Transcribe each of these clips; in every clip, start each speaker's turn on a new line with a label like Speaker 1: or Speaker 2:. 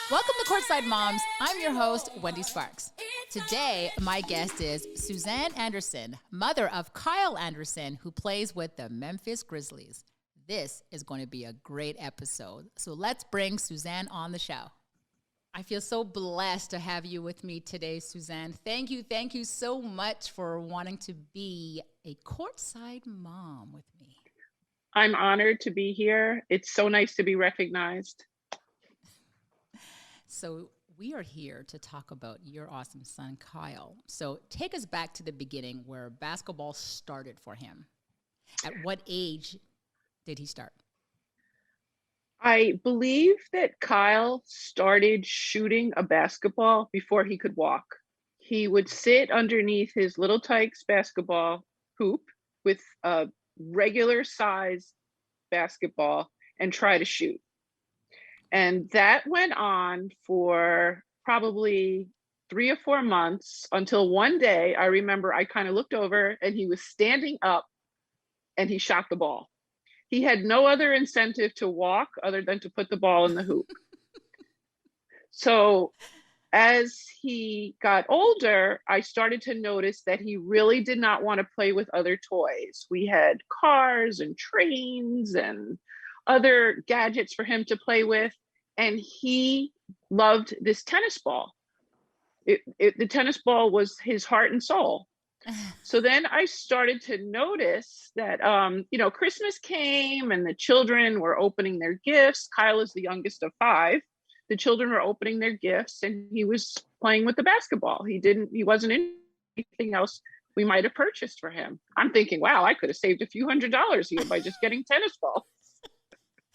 Speaker 1: Welcome to Courtside Moms. I'm your host, Wendy Sparks. Today, my guest is Suzanne Anderson, mother of Kyle Anderson, who plays with the Memphis Grizzlies. This is going to be a great episode. So let's bring Suzanne on the show. I feel so blessed to have you with me today, Suzanne. Thank you so much for wanting to be a courtside mom with me.
Speaker 2: I'm honored to be here. It's so nice to be recognized.
Speaker 1: So we are here to talk about your awesome son, Kyle. So take us back to the beginning where basketball started for him. At what age did he start?
Speaker 2: I believe that Kyle started shooting a basketball before he could walk. He would sit underneath his Little Tikes basketball hoop with a regular size basketball and try to shoot. And that went on for probably 3 or 4 months until one day I remember I kind of looked over and he was standing up and he shot the ball. He had no other incentive to walk other than to put the ball in the hoop. So as he got older, I started to notice that he really did not want to play with other toys. We had cars and trains and other gadgets for him to play with. And he loved this tennis ball. The tennis ball was his heart and soul. So then I started to notice that, Christmas came and the children were opening their gifts. Kyle is the youngest of 5. The children were opening their gifts and he was playing with the basketball. He wasn't in anything else we might have purchased for him. I'm thinking, wow, I could have saved a few $100s here by just getting tennis balls.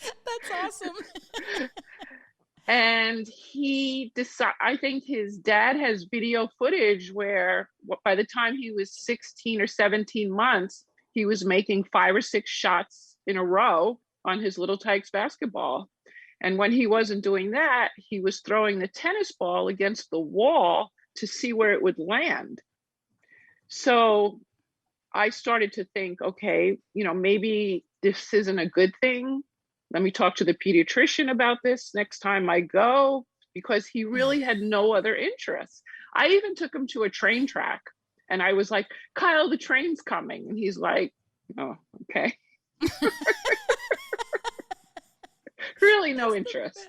Speaker 1: That's awesome.
Speaker 2: And he decided, I think his dad has video footage where by the time he was 16 or 17 months, he was making 5 or 6 shots in a row on his Little Tikes basketball. And when he wasn't doing that, he was throwing the tennis ball against the wall to see where it would land. So I started to think, okay, maybe this isn't a good thing. Let me talk to the pediatrician about this next time I go, because he really had no other interest. I even took him to a train track and I was like, Kyle, the train's coming. And he's like, oh, okay. Really no interest.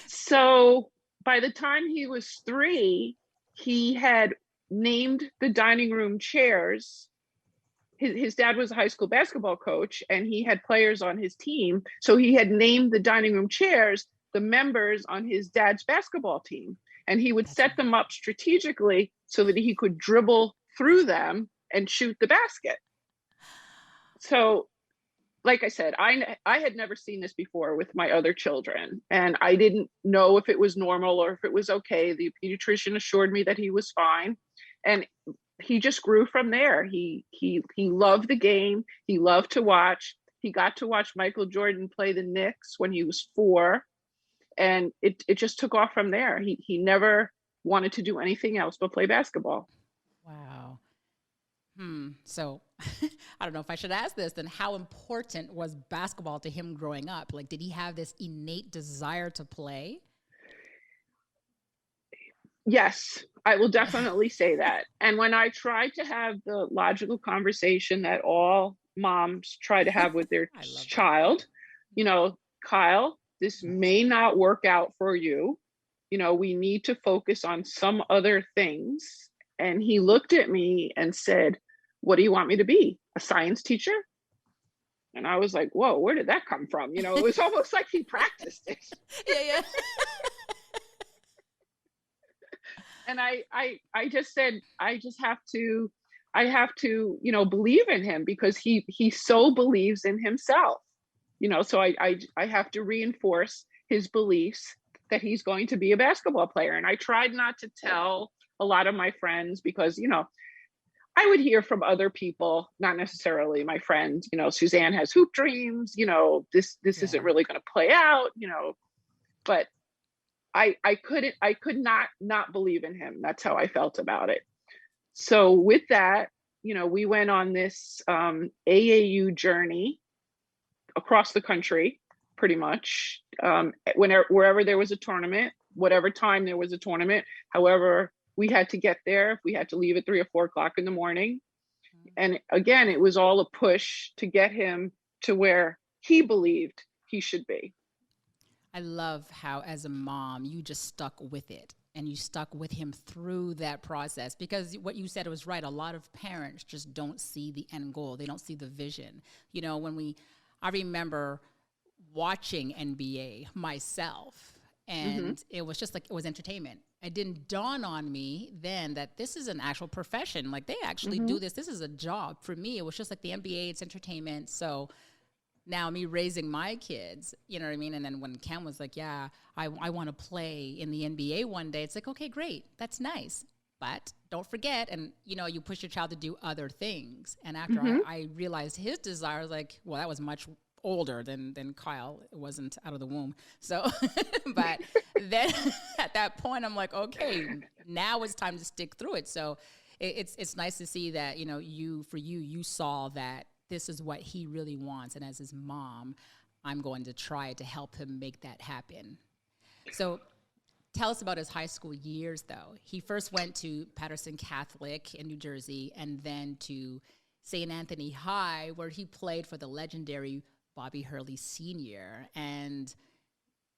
Speaker 2: So by the time he was 3, he had named the dining room chairs. His dad was a high school basketball coach and he had players on his team. So he had named the dining room chairs the members on his dad's basketball team. And he would set them up strategically so that he could dribble through them and shoot the basket. So, like I said, I had never seen this before with my other children. And I didn't know if it was normal or if it was okay. The pediatrician assured me that he was fine. And he just grew from there. He loved the game. He loved to watch. He got to watch Michael Jordan play the Knicks when he was 4. And it just took off from there. He never wanted to do anything else but play basketball.
Speaker 1: Wow. So I don't know if I should ask this, then how important was basketball to him growing up? Like, did he have this innate desire to play?
Speaker 2: Yes, I will definitely say that. And when I try to have the logical conversation that all moms try to have with their child, Kyle, this may not work out for you. We need to focus on some other things. And he looked at me and said, what do you want me to be? A science teacher? And I was like, whoa, where did that come from? It was almost like he practiced it.
Speaker 1: Yeah.
Speaker 2: And I just said, I have to, believe in him because he so believes in himself, so I have to reinforce his beliefs that he's going to be a basketball player. And I tried not to tell a lot of my friends because, I would hear from other people, not necessarily my friends, Suzanne has hoop dreams, this isn't really going to play out, but I could not believe in him. That's how I felt about it. So with that, we went on this AAU journey across the country pretty much. Wherever there was a tournament, whatever time there was a tournament, however we had to get there, if we had to leave at 3 or 4 o'clock in the morning. And again, it was all a push to get him to where he believed he should be.
Speaker 1: I love how, as a mom, you just stuck with it and you stuck with him through that process, because what you said was right. A lot of parents just don't see the end goal. They don't see the vision. You know, I remember watching NBA myself, and it was just like, it was entertainment. It didn't dawn on me then that this is an actual profession. Like, they actually do this. This is a job. For me, it was just like the NBA, it's entertainment. So now me raising my kids, you know what I mean? And then when Ken was like, yeah, I want to play in the NBA one day, it's like, okay, great. That's nice. But don't forget, and, you know, you push your child to do other things. And after I realized his desire, I was like, well, that was much older than Kyle. It wasn't out of the womb. So, but then at that point, I'm like, okay, now it's time to stick through it. So it's nice to see that, you know, you saw that this is what he really wants. And as his mom, I'm going to try to help him make that happen. So tell us about his high school years, though. He first went to Patterson Catholic in New Jersey, and then to St. Anthony High, where he played for the legendary Bobby Hurley Sr. And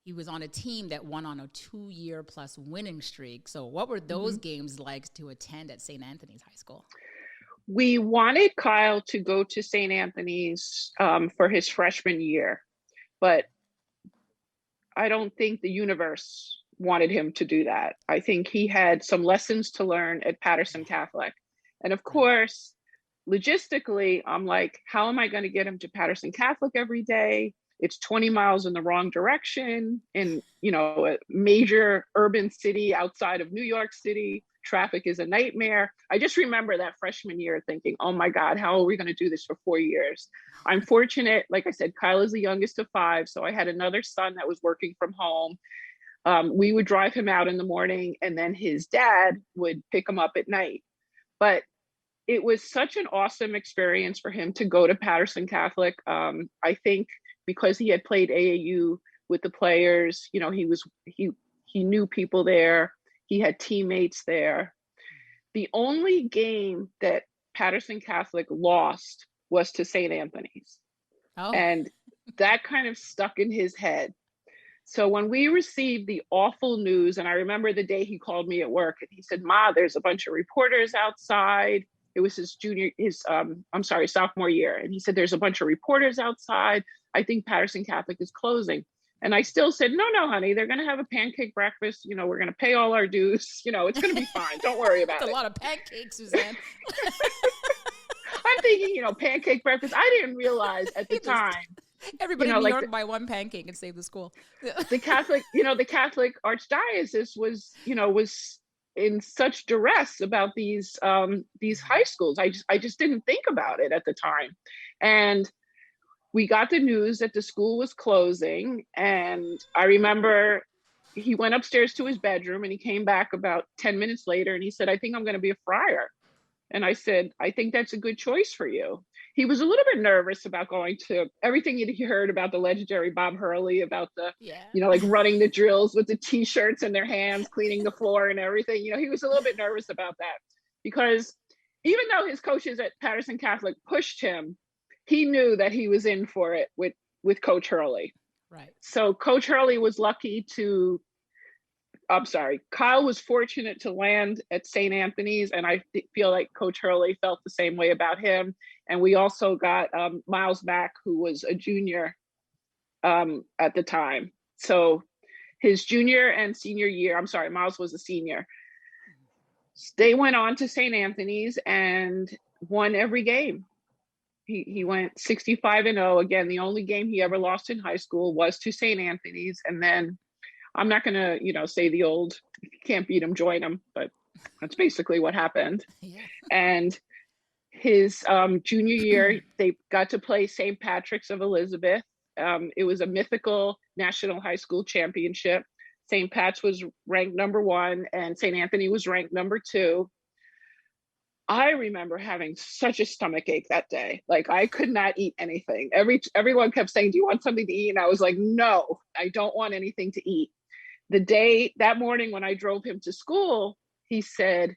Speaker 1: he was on a team that won on a 2-year plus winning streak. So what were those games like to attend at St. Anthony's High School?
Speaker 2: We wanted Kyle to go to St. Anthony's for his freshman year, but I don't think the universe wanted him to do that. I think he had some lessons to learn at Patterson Catholic. And of course, logistically, I'm like, how am I going to get him to Patterson Catholic every day? It's 20 miles in the wrong direction in, you know, a major urban city outside of New York City. Traffic is a nightmare. I just remember that freshman year thinking, oh my God, how are we going to do this for 4 years? I'm fortunate. Like I said, Kyle is the youngest of 5. So I had another son that was working from home. We would drive him out in the morning, and then his dad would pick him up at night. But it was such an awesome experience for him to go to Patterson Catholic. I think because he had played AAU with the players, you know, he knew people there. He had teammates there. The only game that Patterson Catholic lost was to St. Anthony's. Oh. And that kind of stuck in his head. So when we received the awful news, and I remember the day he called me at work and he said, Ma, there's a bunch of reporters outside. It was his sophomore year. And he said, there's a bunch of reporters outside. I think Patterson Catholic is closing. And I still said, no, honey, they're going to have a pancake breakfast. You know, we're going to pay all our dues. You know, it's going to be fine. Don't worry about it.
Speaker 1: A lot of pancakes, Suzanne.
Speaker 2: I'm thinking, you know, pancake breakfast. I didn't realize at the time.
Speaker 1: Everybody in New York buy one pancake and save the school.
Speaker 2: The Catholic Archdiocese was in such duress about these high schools. I just didn't think about it at the time. And we got the news that the school was closing. And I remember he went upstairs to his bedroom and he came back about 10 minutes later and he said, I think I'm going to be a friar. And I said, I think that's a good choice for you. He was a little bit nervous about going to everything he heard about the legendary Bob Hurley, about the, like running the drills with the T-shirts in their hands, cleaning the floor and everything. You know, he was a little bit nervous about that because even though his coaches at Patterson Catholic pushed him, he knew that he was in for it with Coach Hurley.
Speaker 1: Right.
Speaker 2: So Coach Hurley was Kyle was fortunate to land at St. Anthony's, and I feel like Coach Hurley felt the same way about him. And we also got Miles Mack, who was a junior at the time. So his junior and senior year, Miles was a senior. They went on to St. Anthony's and won every game. He went 65-0. Again, the only game he ever lost in high school was to St. Anthony's. And then I'm not going to, say the old, if you can't beat him, join him, but that's basically what happened. Yeah. And his junior year, they got to play St. Patrick's of Elizabeth. It was a mythical national high school championship. St. Pat's was ranked number 1 and St. Anthony was ranked number 2. I remember having such a stomach ache that day. Like I could not eat anything. Everyone kept saying, "Do you want something to eat?" And I was like, "No, I don't want anything to eat." That morning when I drove him to school, he said,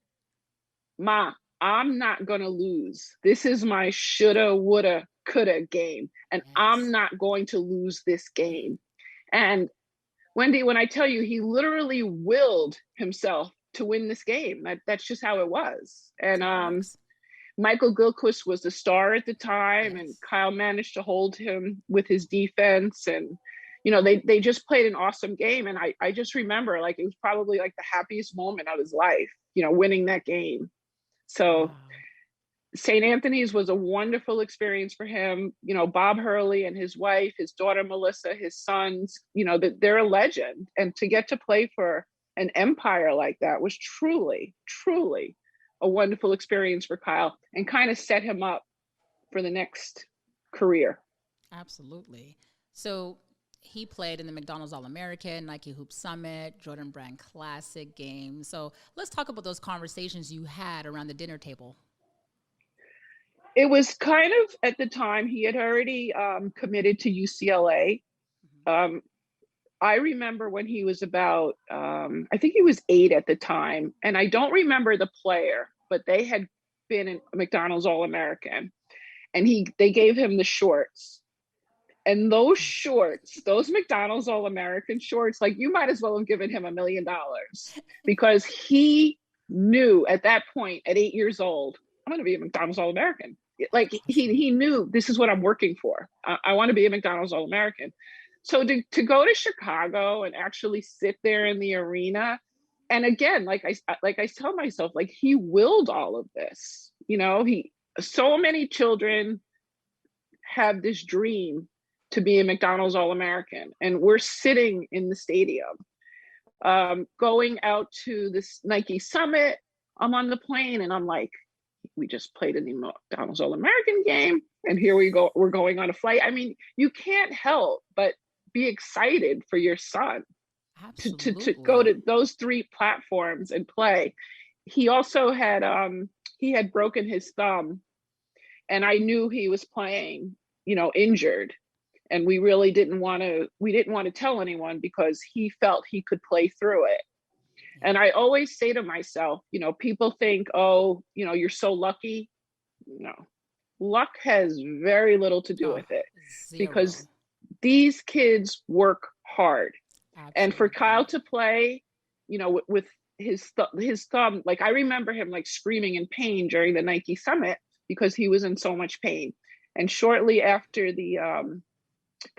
Speaker 2: "Ma, I'm not going to lose. This is my shoulda, woulda, coulda game, and I'm
Speaker 1: Yes.
Speaker 2: not going to lose this game." And Wendy, when I tell you, he literally willed himself to win this game. That's just how it was.
Speaker 1: That's
Speaker 2: And
Speaker 1: how it works.
Speaker 2: Michael Gilchrist was the star at the time, and
Speaker 1: Yes.
Speaker 2: Kyle managed to hold him with his defense. And, they just played an awesome game. And I just remember like it was probably like the happiest moment of his life, winning that game. So
Speaker 1: Wow.
Speaker 2: St. Anthony's was a wonderful experience for him. Bob Hurley and his wife, his daughter Melissa, his sons, they're a legend. And to get to play for an empire like that was truly, truly a wonderful experience for Kyle and kind of set him up for the next career.
Speaker 1: Absolutely. So he played in the McDonald's All-American, Nike Hoop Summit, Jordan Brand Classic games. So let's talk about those conversations you had around the dinner table.
Speaker 2: It was kind of at the time he had already committed to UCLA. Um, I remember when he was about, I think he was 8 at the time, and I don't remember the player, but they had been in McDonald's All-American, and they gave him the shorts. And those shorts, those McDonald's All-American shorts, like you might as well have given him $1 million because he knew at that point, at 8 years old, I'm going to be a McDonald's All-American. Like he knew this is what I'm working for. I want to be a McDonald's All-American. So to go to Chicago and actually sit there in the arena, and again, like I tell myself, like he willed all of this. So many children have this dream to be a McDonald's All-American, and we're sitting in the stadium, going out to this Nike Summit. I'm on the plane, and I'm like, we just played in the McDonald's All-American game, and here we go. We're going on a flight. I mean, you can't help but be excited for your son to go to those 3 platforms and play. He also had he had broken his thumb, and I knew he was playing, injured. And we really didn't want to tell anyone because he felt he could play through it. And I always say to myself, people think, oh, you're so lucky. No, luck has very little to do with it because these kids work hard.
Speaker 1: Absolutely.
Speaker 2: And for Kyle to play, with his thumb, like I remember him like screaming in pain during the Nike Summit because he was in so much pain. And shortly after the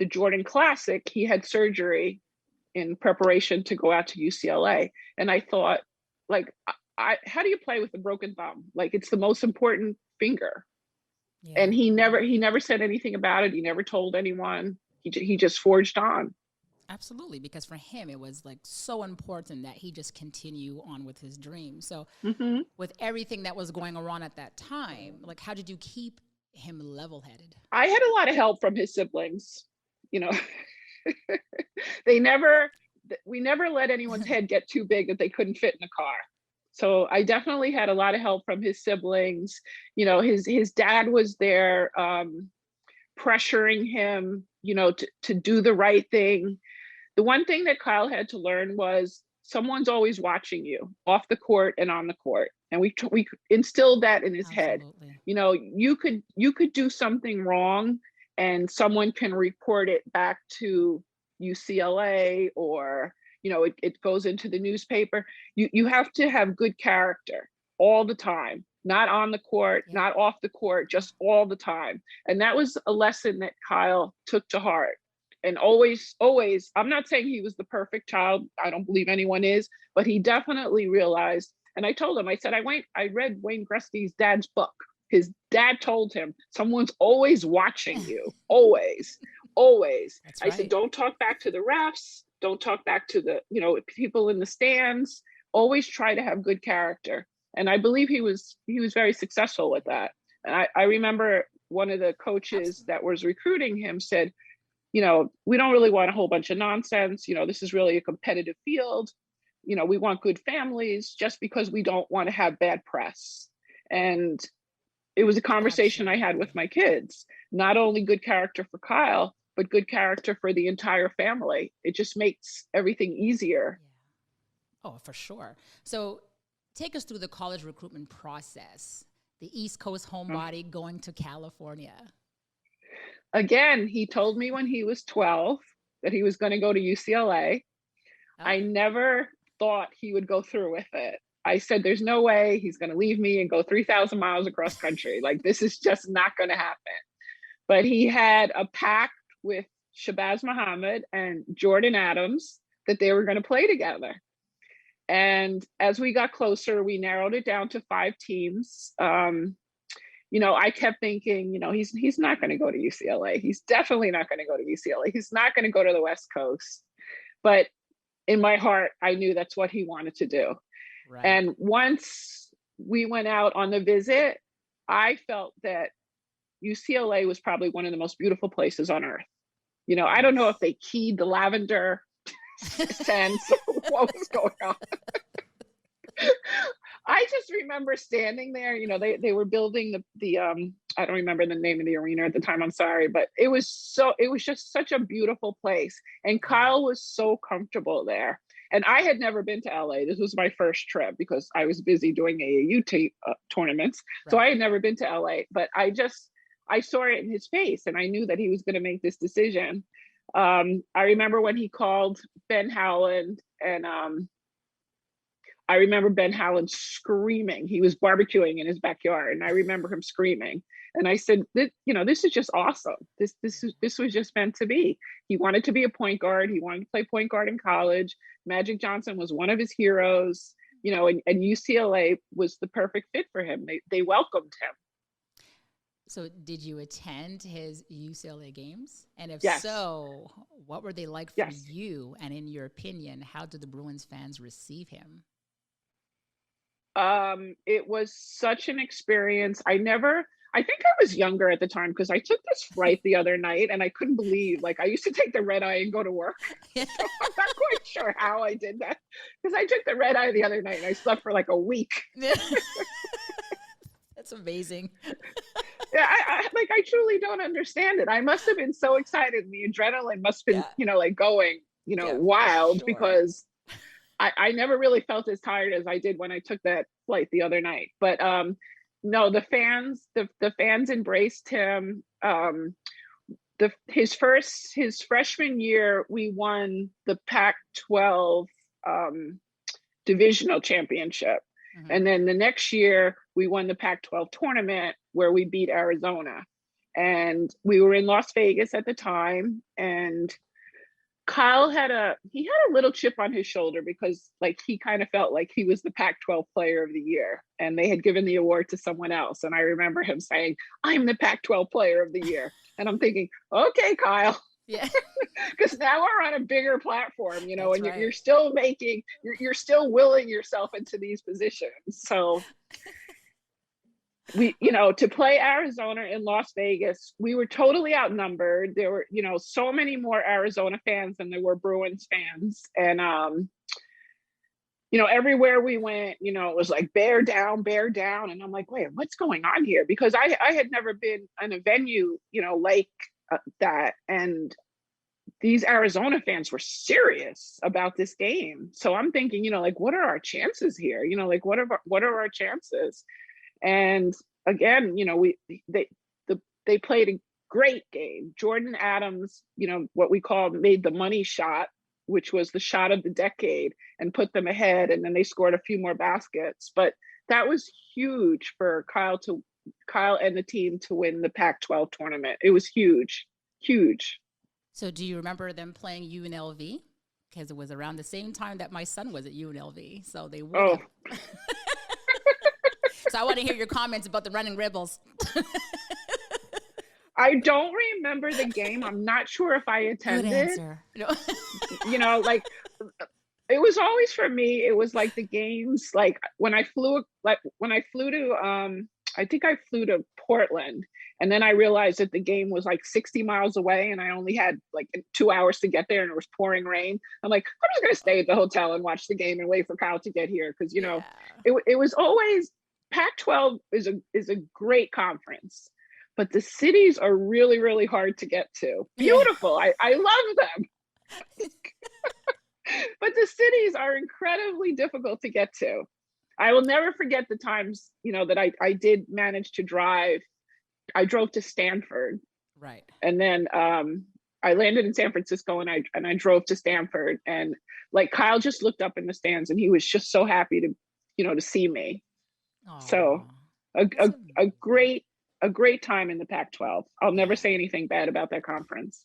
Speaker 2: Jordan Classic, he had surgery in preparation to go out to UCLA. And I thought, like, how do you play with a broken thumb? Like, it's the most important finger. Yeah. And he never said anything about it. He never told anyone. He just forged on.
Speaker 1: Absolutely, because for him, it was like so important that he just continue on with his dream. So with everything that was going on at that time, like, how did you keep him level-headed?
Speaker 2: I had a lot of help from his siblings. We never let anyone's head get too big that they couldn't fit in the car. So I definitely had a lot of help from his siblings. His dad was there, pressuring him, to do the right thing. The one thing that Kyle had to learn was someone's always watching you off the court and on the court. And we instilled that in his Absolutely. Head. You could do something wrong and someone can report it back to UCLA or, it goes into the newspaper. You have to have good character all the time, not on the court, not off the court, just all the time. And that was a lesson that Kyle took to heart. And always, I'm not saying he was the perfect child. I don't believe anyone is, but he definitely realized. And I told him, I said, I read Wayne Gretzky's dad's book. His dad told him, someone's always watching you, always. That's right. I said, don't talk back to the refs. Don't talk back to the, people in the stands. Always try to have good character. And I believe he was very successful with that. And I remember one of the coaches that was recruiting him said, we don't really want a whole bunch of nonsense. This is really a competitive field. We want good families just because we don't want to have bad press. And it was a conversation I had with my kids. Not only good character for Kyle, but good character for the entire family. It just makes everything easier.
Speaker 1: Oh, for sure. So take us through the college recruitment process, the East Coast homebody going to California.
Speaker 2: Again, he told me when he was 12 that he was going to go to UCLA. Oh. I never thought he would go through with it. I said, there's no way he's going to leave me and go 3,000 miles across country. Like, this is just not going to happen. But he had a pact with Shabazz Muhammad and Jordan Adams that they were going to play together. And as we got closer, we narrowed it down to 5 teams. You know, I kept thinking, you know, he's not going to go to UCLA. He's definitely not going to go to UCLA. He's not going to go to the West Coast. But in my heart, I knew that's what he wanted to do. Right. And once we went out on the visit, I felt that UCLA was probably one of the most beautiful places on earth. You know, I don't know if they keyed the lavender sense or what was going on. I just remember standing there, you know, they were building the I don't remember the name of the arena at the time, I'm sorry, but it was just such a beautiful place. And Kyle was so comfortable there. And I had never been to LA. This was my first trip because I was busy doing AAU tournaments. Right. So I had never been to LA, but I saw it in his face and I knew that he was going to make this decision. I remember when he called Ben Howland and I remember Ben Howland screaming. He was barbecuing in his backyard and I remember him screaming. And I said, you know, this is just awesome. This was just meant to be. He wanted to be a point guard. He wanted to play point guard in college. Magic Johnson was one of his heroes, you know, and UCLA was the perfect fit for him. They welcomed him.
Speaker 1: So did you attend his UCLA games? And if
Speaker 2: yes.
Speaker 1: so, what were they like for yes. you? And in your opinion, how did the Bruins fans receive him?
Speaker 2: It was such an experience. I think I was younger at the time because I took this flight the other night and I couldn't believe, like, I used to take the red eye and go to work. So I'm not quite sure how I did that because I took the red eye the other night and I slept for like a week.
Speaker 1: That's amazing.
Speaker 2: Yeah, I truly don't understand it. I must have been so excited. The adrenaline must have been, you know, like going, you know, wild sure. because I never really felt as tired as I did when I took that flight the other night. But no, the fans embraced him. His freshman year, we won the Pac-12 divisional championship. Mm-hmm. And then the next year we won the Pac-12 tournament where we beat Arizona. And we were in Las Vegas at the time. And Kyle had a little chip on his shoulder because like he kind of felt like he was the Pac-12 player of the year and they had given the award to someone else. And I remember him saying, I'm the Pac-12 player of the year. And I'm thinking, okay, Kyle. Yeah. Because now we're on a bigger platform, you know, that's and right. you're still you're still willing yourself into these positions. So we, you know, to play Arizona in Las Vegas, we were totally outnumbered. There were, you know, so many more Arizona fans than there were Bruins fans. And, you know, everywhere we went, you know, it was like bear down. And I'm like, wait, what's going on here? Because I had never been in a venue, you know, like that. And these Arizona fans were serious about this game. So I'm thinking, you know, like, what are our chances here? You know, like, what are our chances? And again, you know, they played a great game. Jordan Adams, you know, what we call made the money shot, which was the shot of the decade, and put them ahead. And then they scored a few more baskets. But that was huge for Kyle and the team to win the Pac-12 tournament. It was huge.
Speaker 1: So do you remember them playing UNLV? Because it was around the same time that my son was at UNLV. So they would have. So I want to hear your comments about the Running Rebels.
Speaker 2: I don't remember the game. I'm not sure if I attended. Good answer. No. You know, like it was always for me. It was like the games, like when I flew to, I think I flew to Portland, and then I realized that the game was like 60 miles away, and I only had like 2 hours to get there, and it was pouring rain. I'm like, I'm just gonna stay at the hotel and watch the game and wait for Kyle to get here, because you know, it was always Pac-12 is a great conference, but the cities are really, really hard to get to. Beautiful. I love them. But the cities are incredibly difficult to get to. I will never forget the times, that I did manage to drive. I drove to Stanford.
Speaker 1: Right.
Speaker 2: And then I landed in San Francisco and I drove to Stanford, and like Kyle just looked up in the stands and he was just so happy to see me.
Speaker 1: Aww.
Speaker 2: So a great time in the Pac-12. I'll never say anything bad about that conference.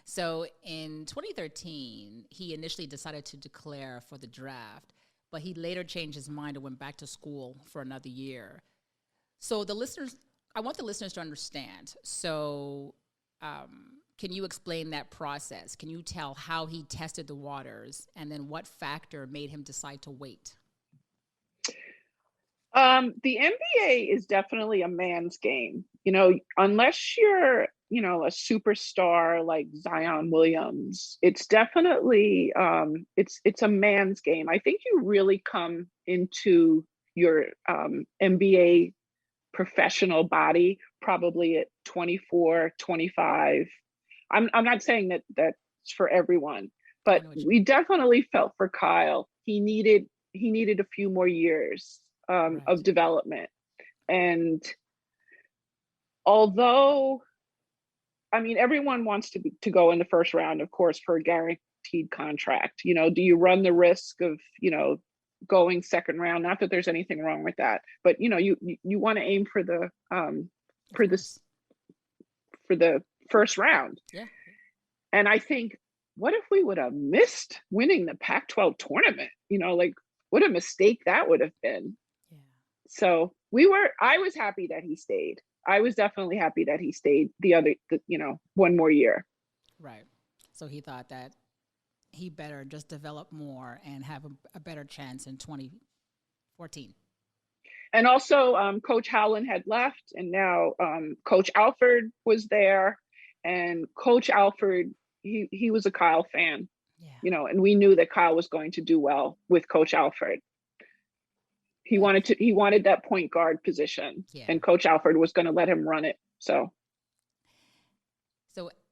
Speaker 1: So in 2013, he initially decided to declare for the draft, but he later changed his mind and went back to school for another year. So I want the listeners to understand. So can you explain that process? Can you tell how he tested the waters and then what factor made him decide to wait?
Speaker 2: The NBA is definitely a man's game. Unless you're, a superstar like Zion Williams, it's definitely it's a man's game. I think you really come into your NBA professional body probably at 24, 25. I'm not saying that that's for everyone, but we definitely felt for Kyle. He needed a few more years of development. And although, everyone wants to go in the first round, of course, for a guaranteed contract. Do you run the risk of, going second round? Not that there's anything wrong with that, but you want to aim for the first round.
Speaker 1: Yeah.
Speaker 2: And I think, what if we would have missed winning the Pac-12 tournament? What a mistake that would have been. Yeah. So I was happy that he stayed. I was definitely happy that he stayed one more year.
Speaker 1: Right. So he thought that he better just develop more and have a better chance in 2014.
Speaker 2: And also, Coach Howland had left, and now Coach Alford was there. And Coach Alford, he was a Kyle fan, and we knew that Kyle was going to do well with Coach Alford. He wanted that point guard position, and Coach Alford was going to let him run it. So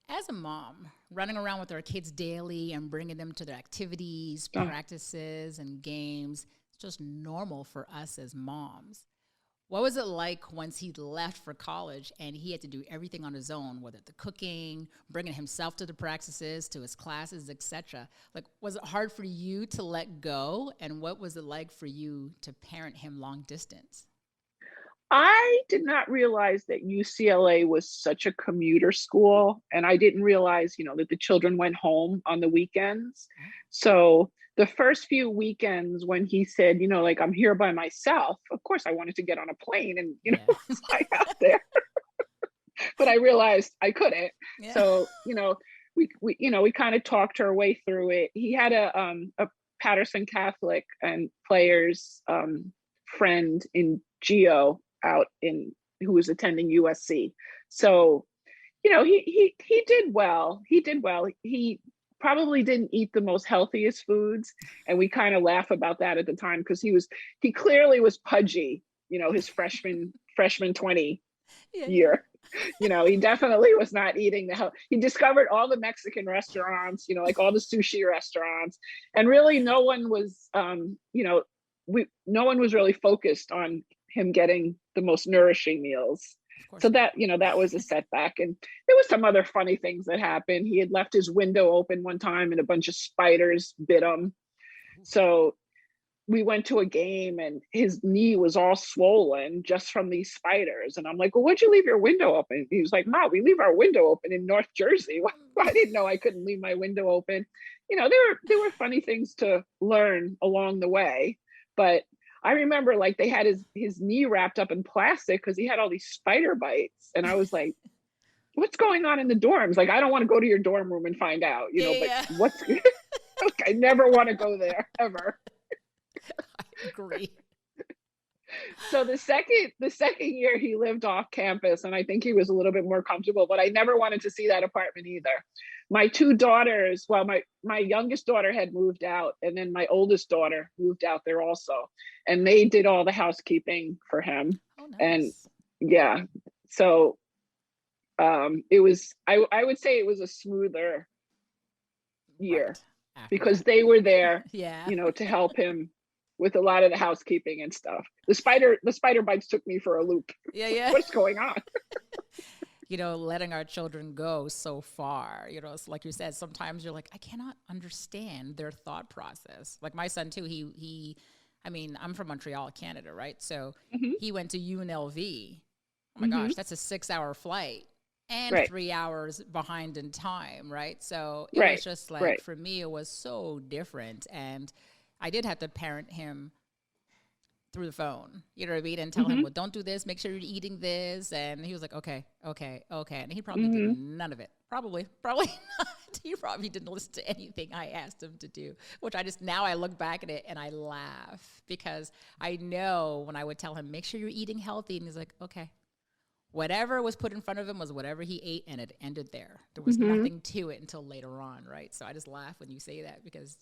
Speaker 1: as a mom, running around with our kids daily and bringing them to their activities, practices, and games, it's just normal for us as moms. What was it like once he left for college and he had to do everything on his own, whether the cooking, bringing himself to the practices, to his classes, etc.? Like, was it hard for you to let go? And what was it like for you to parent him long distance?
Speaker 2: I did not realize that UCLA was such a commuter school. And I didn't realize, that the children went home on the weekends. So the first few weekends when he said, I'm here by myself, of course I wanted to get on a plane and, fly out there. But I realized I couldn't. Yeah. So, we kind of talked our way through it. He had a Patterson Catholic and players friend in Geo who was attending USC. So, he did well. He probably didn't eat the most healthiest foods. And we kind of laugh about that at the time because he clearly was pudgy, his freshman 20 year. He definitely was not eating he discovered all the Mexican restaurants, like all the sushi restaurants. And really no one was, no one was really focused on him getting the most nourishing meals. So that, that was a setback. And there was some other funny things that happened. He had left his window open one time and a bunch of spiders bit him. So we went to a game and his knee was all swollen just from these spiders. And I'm like, well, why'd you leave your window open? He was like, Ma, we leave our window open in North Jersey. I didn't know I couldn't leave my window open. There were funny things to learn along the way. But I remember like they had his knee wrapped up in plastic because he had all these spider bites. And I was like, what's going on in the dorms? Like, I don't want to go to your dorm room and find out, but what's, I never want to go there ever.
Speaker 1: I agree.
Speaker 2: So the second year he lived off campus and I think he was a little bit more comfortable, but I never wanted to see that apartment either. my two daughters, well, my youngest daughter had moved out, and then my oldest daughter moved out there also, and they did all the housekeeping for him.
Speaker 1: Oh,
Speaker 2: And
Speaker 1: nice.
Speaker 2: yeah, so it was, I would say it was a smoother year
Speaker 1: Right. After
Speaker 2: because
Speaker 1: that.
Speaker 2: they were there,
Speaker 1: Yeah.
Speaker 2: to help him with a lot of the housekeeping and stuff. The spider bites took me for a loop.
Speaker 1: Yeah, yeah.
Speaker 2: What's going on?
Speaker 1: Letting our children go so far, it's like you said, sometimes you're like, I cannot understand their thought process. Like my son too, I'm from Montreal, Canada, right? So
Speaker 2: Mm-hmm.
Speaker 1: he went to UNLV. Oh my
Speaker 2: Mm-hmm.
Speaker 1: gosh, that's a 6-hour flight and
Speaker 2: Right.
Speaker 1: 3 hours behind in time, right? So it
Speaker 2: Right.
Speaker 1: was just like,
Speaker 2: Right.
Speaker 1: for me, it was so different. And I did have to parent him through the phone, you know what I mean? And tell him,
Speaker 2: Mm-hmm.
Speaker 1: well, don't do this. Make sure you're eating this. And he was like, okay. And he probably did
Speaker 2: Mm-hmm.
Speaker 1: none of it. Probably not. He probably didn't listen to anything I asked him to do, which now I look back at it and I laugh because I know when I would tell him, make sure you're eating healthy. And he's like, okay. Whatever was put in front of him was whatever he ate, and it ended there. There was
Speaker 2: Mm-hmm.
Speaker 1: nothing to it until later on, right? So I just laugh when you say that because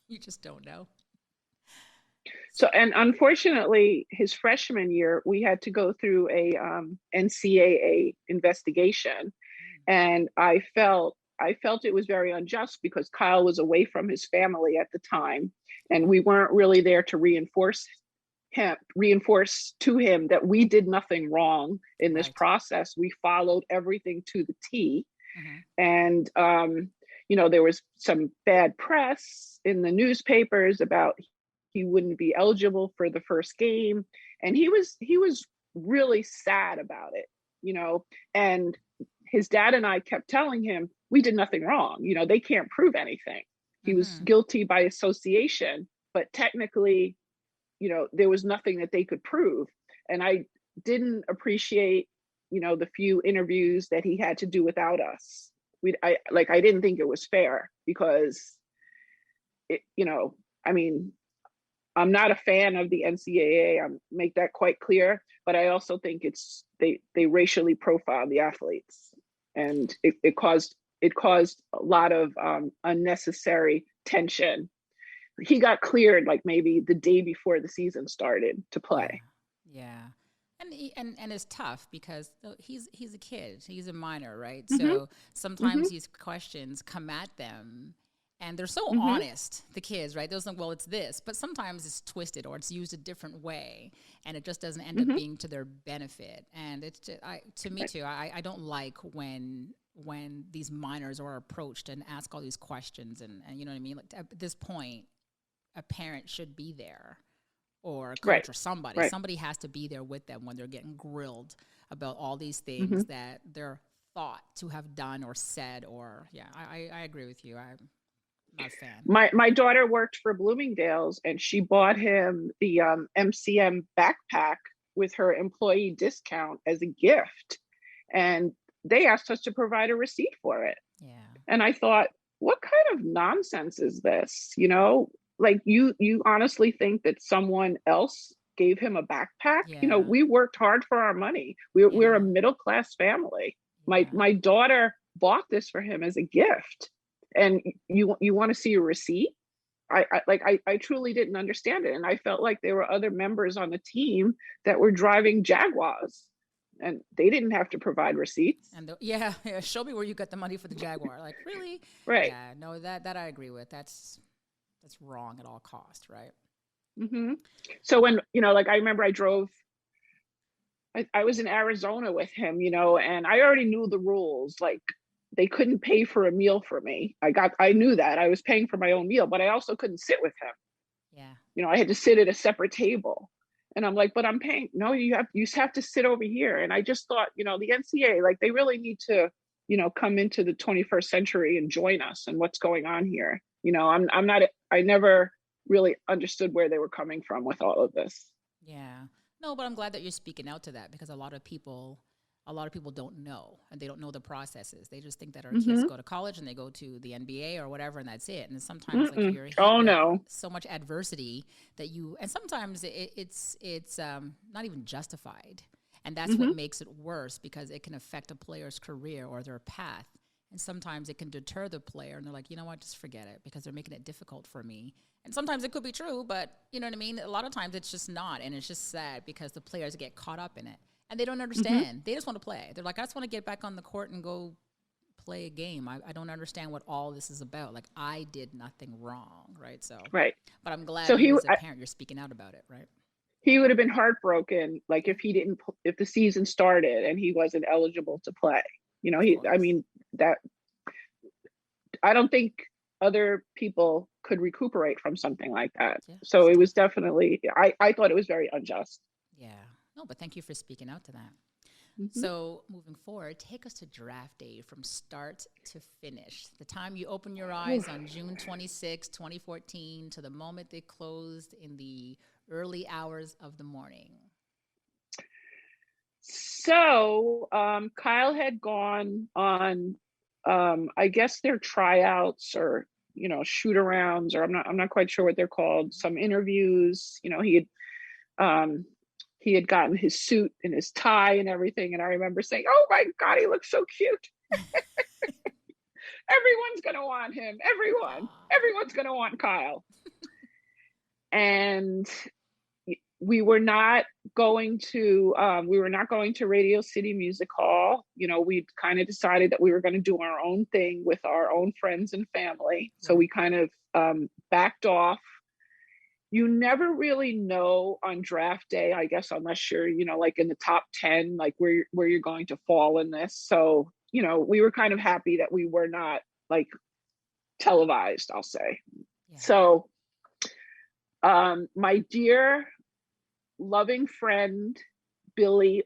Speaker 1: you just don't know.
Speaker 2: So, and unfortunately, his freshman year, we had to go through a NCAA investigation, and I felt it was very unjust because Kyle was away from his family at the time, and we weren't really there to reinforce to him that we did nothing wrong in this
Speaker 1: Right.
Speaker 2: process. We followed everything to the T,
Speaker 1: Mm-hmm.
Speaker 2: and there was some bad press in the newspapers about he wouldn't be eligible for the first game, and he was really sad about it, and his dad and I kept telling him we did nothing wrong, they can't prove anything. He was
Speaker 1: Mm-hmm.
Speaker 2: guilty by association, but technically, there was nothing that they could prove. And I didn't appreciate, the few interviews that he had to do without us. I didn't think it was fair because I mean, I'm not a fan of the NCAA. I make that quite clear, but I also think they racially profile the athletes, and it caused a lot of unnecessary tension. He got cleared like maybe the day before the season started to play.
Speaker 1: Yeah. And it's tough because he's a kid, he's a minor, right?
Speaker 2: Mm-hmm.
Speaker 1: So
Speaker 2: Mm-hmm.
Speaker 1: sometimes these questions come at them and they're so
Speaker 2: Mm-hmm.
Speaker 1: honest, the kids, right? They're like, well, it's this, but sometimes it's twisted or it's used a different way and it just doesn't end up
Speaker 2: Mm-hmm.
Speaker 1: being to their benefit. And it's just, to me too, I don't like when these minors are approached and ask all these questions and you know what I mean? Like at this point, a parent should be there or a
Speaker 2: Right.
Speaker 1: coach or somebody.
Speaker 2: Right.
Speaker 1: Somebody has to be there with them when they're getting grilled about all these
Speaker 2: Mm-hmm.
Speaker 1: things that they're thought to have done or said or I agree with you. I'm not a fan.
Speaker 2: My daughter worked for Bloomingdale's, and she bought him the MCM backpack with her employee discount as a gift, and they asked us to provide a receipt for it.
Speaker 1: Yeah.
Speaker 2: And I thought, what kind of nonsense is this? Like you honestly think that someone else gave him a backpack?
Speaker 1: Yeah.
Speaker 2: We worked hard for our money. We're
Speaker 1: Yeah.
Speaker 2: a middle class family.
Speaker 1: Yeah.
Speaker 2: My daughter bought this for him as a gift, and you want to see a receipt? I truly didn't understand it, and I felt like there were other members on the team that were driving Jaguars, and they didn't have to provide receipts.
Speaker 1: And yeah, show me where you got the money for the Jaguar. Like, really?
Speaker 2: Right.
Speaker 1: Yeah, no, that I agree with. That's wrong at all costs, right?
Speaker 2: Mm-hmm. So when, like I remember I was in Arizona with him, and I already knew the rules. Like they couldn't pay for a meal for me. I knew that I was paying for my own meal, but I also couldn't sit with him.
Speaker 1: Yeah.
Speaker 2: I had to sit at a separate table. And I'm like, but I'm paying. No, you have to sit over here. And I just thought, the NCAA, like they really need to, come into the 21st century and join us and what's going on here. I never really understood where they were coming from with all of this.
Speaker 1: Yeah. No, but I'm glad that you're speaking out to that because a lot of people don't know and they don't know the processes. They just think that our kids go to college and they go to the NBA or whatever and that's it. And sometimes like you're hit with so much adversity that and sometimes it's not even justified. And that's what makes it worse because it can affect a player's career or their path And sometimes it can deter the player, and they're like, you know what, just forget it, because they're making it difficult for me. And sometimes it could be true, but you know what I mean? A lot of times it's just not, and it's just sad because the players get caught up in it. And they don't understand. They just want to play. They're like, I just want to get back on the court and go play a game. I don't understand what all this is about. Like, I did nothing wrong, right? So,
Speaker 2: Right.
Speaker 1: But I'm glad
Speaker 2: So
Speaker 1: you as a parent, you're speaking out about it, right?
Speaker 2: He would have been heartbroken, like if the season started and he wasn't eligible to play. You know, I don't think other people could recuperate from something like that. Yeah, so it was definitely, I thought it was very unjust.
Speaker 1: Yeah. No, but thank you for speaking out to that. So moving forward, take us to draft day from start to finish. The time you open your eyes on June 26, 2014, to the moment they closed in the early hours of the morning.
Speaker 2: So Kyle had gone on, I guess their tryouts or, you know, shoot arounds, or I'm not quite sure what they're called. Some interviews, you know, he had gotten his suit and his tie and everything. And I remember saying, oh my God, he looks so cute. Everyone's going to want him. Everyone's going to want Kyle. And we were not going to Radio City Music Hall. You know, we kind of decided that we were going to do our own thing with our own friends and family. So we kind of backed off. You never really know on draft day, I guess, unless you're, you know, like in the top 10, like where you're going to fall in this. So, you know, we were kind of happy that we were not like televised, I'll say. Yeah. So my dear loving friend, Billy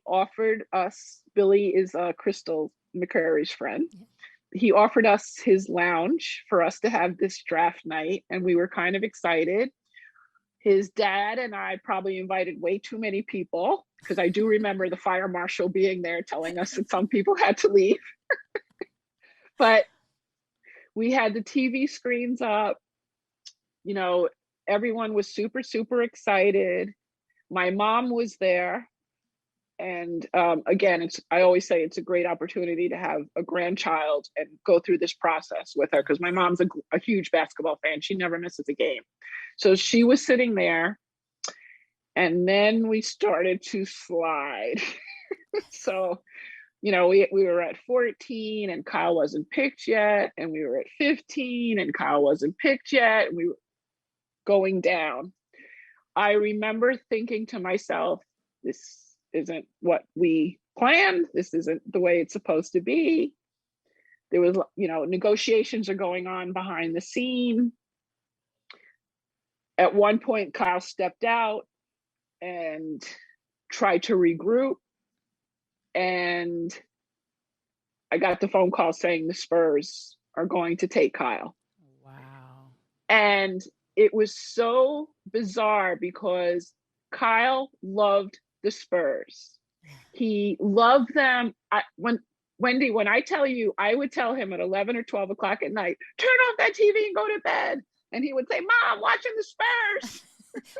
Speaker 2: is Crystal McCrary's friend. Yeah. He offered us his lounge for us to have this draft night, and we were kind of excited. His dad and I probably invited way too many people, because I do remember the fire marshal being there telling us that some people had to leave. But we had the TV screens up. You know, everyone was super, super excited. My mom was there. And again, I always say it's a great opportunity to have a grandchild and go through this process with her, because my mom's a huge basketball fan. She never misses a game. So she was sitting there, and then we started to slide. So, you know, we were at 14 and Kyle wasn't picked yet. And we were at 15 and Kyle wasn't picked yet. And we were going down. I remember thinking to myself, this isn't what we planned. This isn't the way it's supposed to be. There was, you know, negotiations are going on behind the scene. At one point, Kyle stepped out and tried to regroup. And I got the phone call saying the Spurs are going to take Kyle.
Speaker 1: Wow. And
Speaker 2: it was so bizarre because Kyle loved the Spurs. He loved them. Wendy, when I tell you, I would tell him at 11 or 12 o'clock at night, turn off that TV and go to bed. And he would say, Mom, I'm watching the Spurs.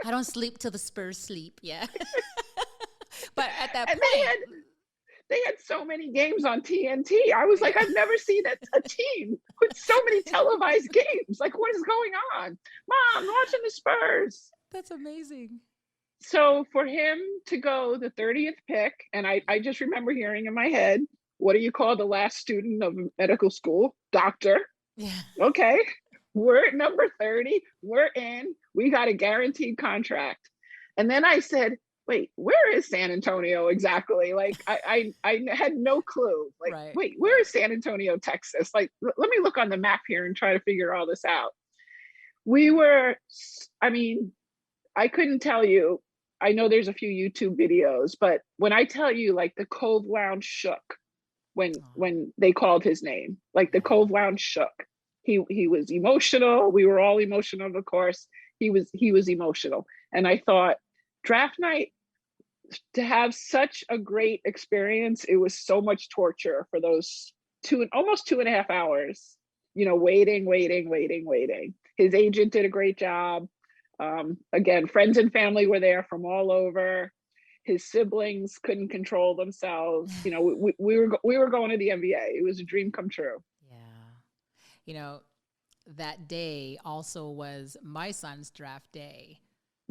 Speaker 1: I don't sleep till the Spurs sleep. Yeah. But at that point,
Speaker 2: they had so many games on TNT. I was like, I've never seen a team with so many televised games. Like, what is going on? Mom, I'm watching the Spurs.
Speaker 1: That's amazing.
Speaker 2: So for him to go the 30th pick, and I just remember hearing in my head, what do you call the last student of medical school? Doctor.
Speaker 1: Yeah.
Speaker 2: Okay. We're at number 30. We're in. We got a guaranteed contract. And then I said, wait, where is San Antonio exactly? Like, I had no clue. Like, right. Wait, where is San Antonio, Texas? Like, let me look on the map here and try to figure all this out. I couldn't tell you. I know there's a few YouTube videos, but when I tell you, like, the Cove Lounge shook when they called his name, like the Cove Lounge shook. He was emotional. We were all emotional, of course. He was emotional. And I thought, draft night, to have such a great experience, it was so much torture for those almost 2.5 hours, you know, waiting. His agent did a great job. Again, friends and family were there from all over. His siblings couldn't control themselves. You know, we were going to the NBA. It was a dream come true.
Speaker 1: Yeah. you know, that day also was my son's draft day.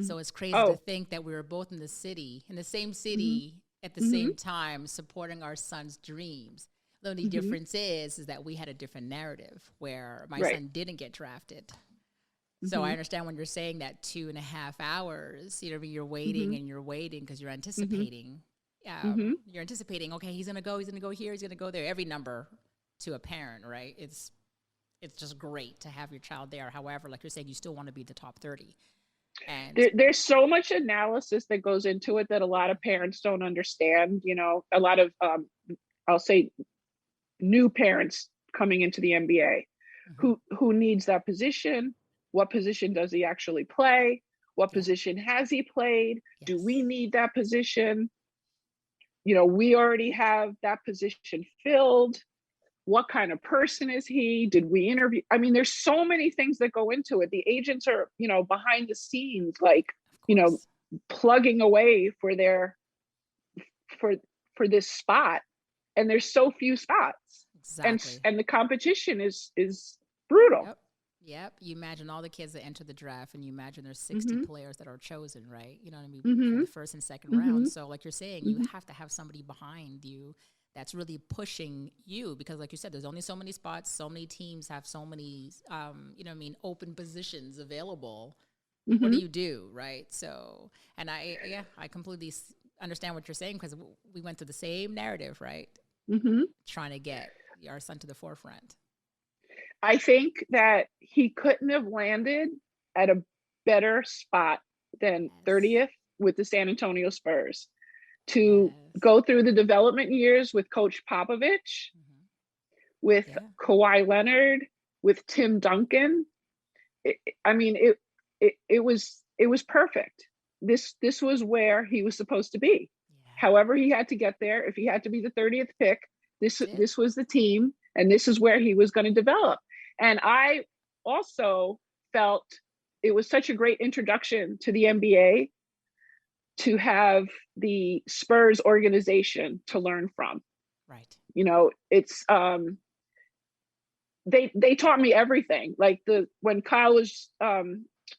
Speaker 1: So it's crazy to think that we were both in the same city at the same time, supporting our son's dreams. The only difference is that we had a different narrative where my son didn't get drafted. So I understand when you're saying that 2.5 hours, you know, you're waiting and you're waiting because you're anticipating. You're anticipating, okay, he's going to go here, he's going to go there. Every number to a parent, right? It's just great to have your child there. However, like you're saying, you still want to be the top 30. And
Speaker 2: there's so much analysis that goes into it that a lot of parents don't understand. You know, a lot of, I'll say, new parents coming into the NBA who needs that position. What position does he actually play? What position has he played?
Speaker 1: Yes.
Speaker 2: Do we need that position? You know, we already have that position filled. What kind of person is he? Did we interview? I mean, there's so many things that go into it. The agents are, you know, behind the scenes, like, you know, plugging away for this spot. And there's so few spots.
Speaker 1: Exactly.
Speaker 2: And the competition is brutal.
Speaker 1: Yep. You imagine all the kids that enter the draft, and you imagine there's 60 players that are chosen, right? You know what I mean? From the first and second round. So like you're saying, you have to have somebody behind you that's really pushing you, because like you said, there's only so many spots, so many teams have so many, you know what I mean, open positions available. What do you do, right? So, and I completely understand what you're saying, because we went through the same narrative, right? Trying to get our son to the forefront.
Speaker 2: I think that he couldn't have landed at a better spot than 30th with the San Antonio Spurs to go through the development years with Coach Popovich, with Kawhi Leonard, with Tim Duncan. It was perfect. This was where he was supposed to be. However he had to get there, if he had to be the 30th pick, this was the team, and this is where he was going to develop. And I also felt it was such a great introduction to the NBA to have the Spurs organization to learn from.
Speaker 1: Right.
Speaker 2: You know, it's they taught me everything. Like when Kyle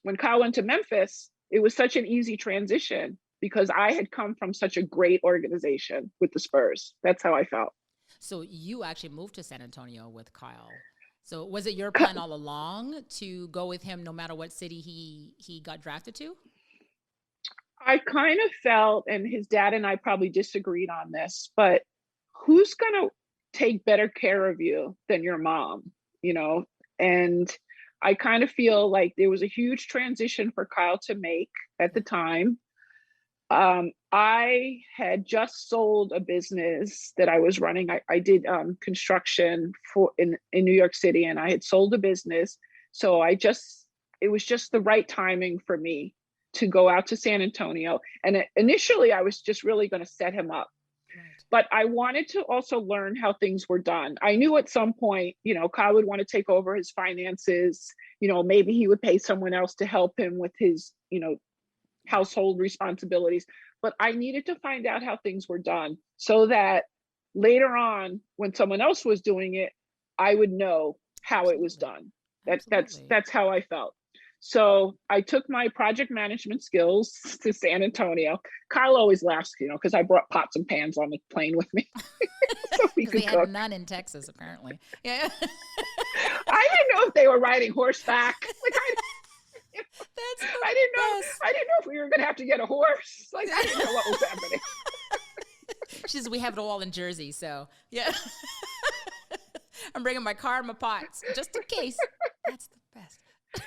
Speaker 2: went to Memphis, it was such an easy transition because I had come from such a great organization with the Spurs. That's how I felt.
Speaker 1: So you actually moved to San Antonio with Kyle. So was it your plan all along to go with him no matter what city he got drafted to?
Speaker 2: I kind of felt, and his dad and I probably disagreed on this, but who's going to take better care of you than your mom, you know? And I kind of feel like there was a huge transition for Kyle to make at the time. I had just sold a business that I was running. I did construction in New York City, and I had sold a business. So it was just the right timing for me to go out to San Antonio. And initially I was just really going to set him up. Right. But I wanted to also learn how things were done. I knew at some point, you know, Kyle would want to take over his finances. You know, maybe he would pay someone else to help him with his, you know, household responsibilities. But I needed to find out how things were done so that later on, when someone else was doing it, I would know how it was done. That's how I felt. So I took my project management skills to San Antonio. Kyle always laughs, you know, because I brought pots and pans on the plane with me.
Speaker 1: So we could cook. Had none in Texas, apparently. Yeah.
Speaker 2: I didn't know if they were riding horseback. Like I didn't know if we were going to have to get a horse. Like I didn't know what was happening.
Speaker 1: She says we have it all in Jersey, so yeah. I'm bringing my car and my pots just in case. That's the best.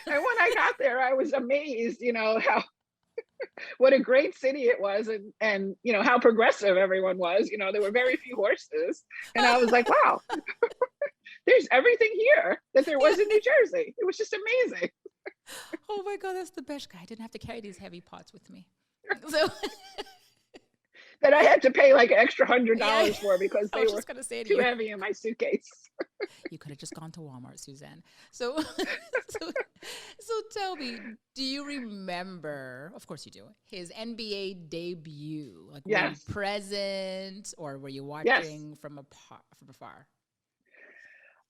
Speaker 2: And when I got there, I was amazed, you know, what a great city it was, and you know how progressive everyone was. You know, there were very few horses, and I was like, wow, there's everything here that there was in New Jersey. It was just amazing.
Speaker 1: Oh my God, that's the best guy. I didn't have to carry these heavy pots with me. So
Speaker 2: that I had to pay like an extra $100 for because they were too heavy in my suitcase.
Speaker 1: You could have just gone to Walmart, Suzanne. So tell me, do you remember, of course you do, his NBA debut? Like, were you present or were you watching from afar?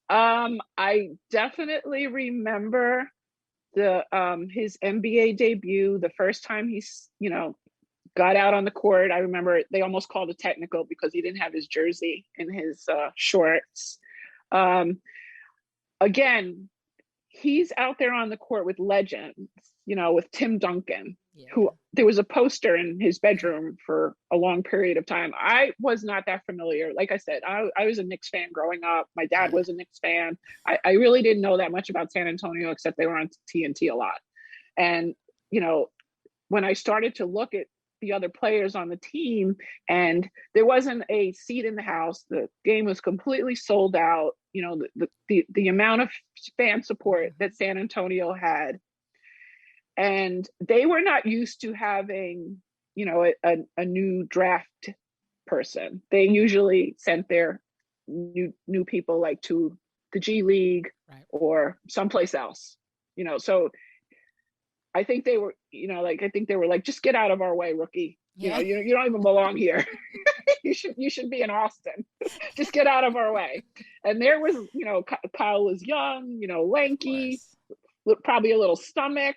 Speaker 2: I definitely remember the his NBA debut, the first time he's, got out on the court. I remember they almost called it technical because he didn't have his jersey and his shorts. Um, Again, he's out there on the court with legends, with Tim Duncan,
Speaker 1: Yeah.
Speaker 2: who there was a poster in his bedroom for a long period of time. I was not that familiar. Like I said, I was a Knicks fan growing up. My dad was a Knicks fan. I really didn't know that much about San Antonio, except they were on TNT a lot. And, when I started to look at the other players on the team, and there wasn't a seat in the house, the game was completely sold out. The amount of fan support that San Antonio had, and they were not used to having, a new draft person. They usually sent their new people like to the G League,
Speaker 1: Right.
Speaker 2: or someplace else. So I think they were, like, just get out of our way, rookie.
Speaker 1: Yeah.
Speaker 2: You don't even belong here. you should be in Austin. Just get out of our way. And there was, Kyle was young, lanky, probably a little stomach.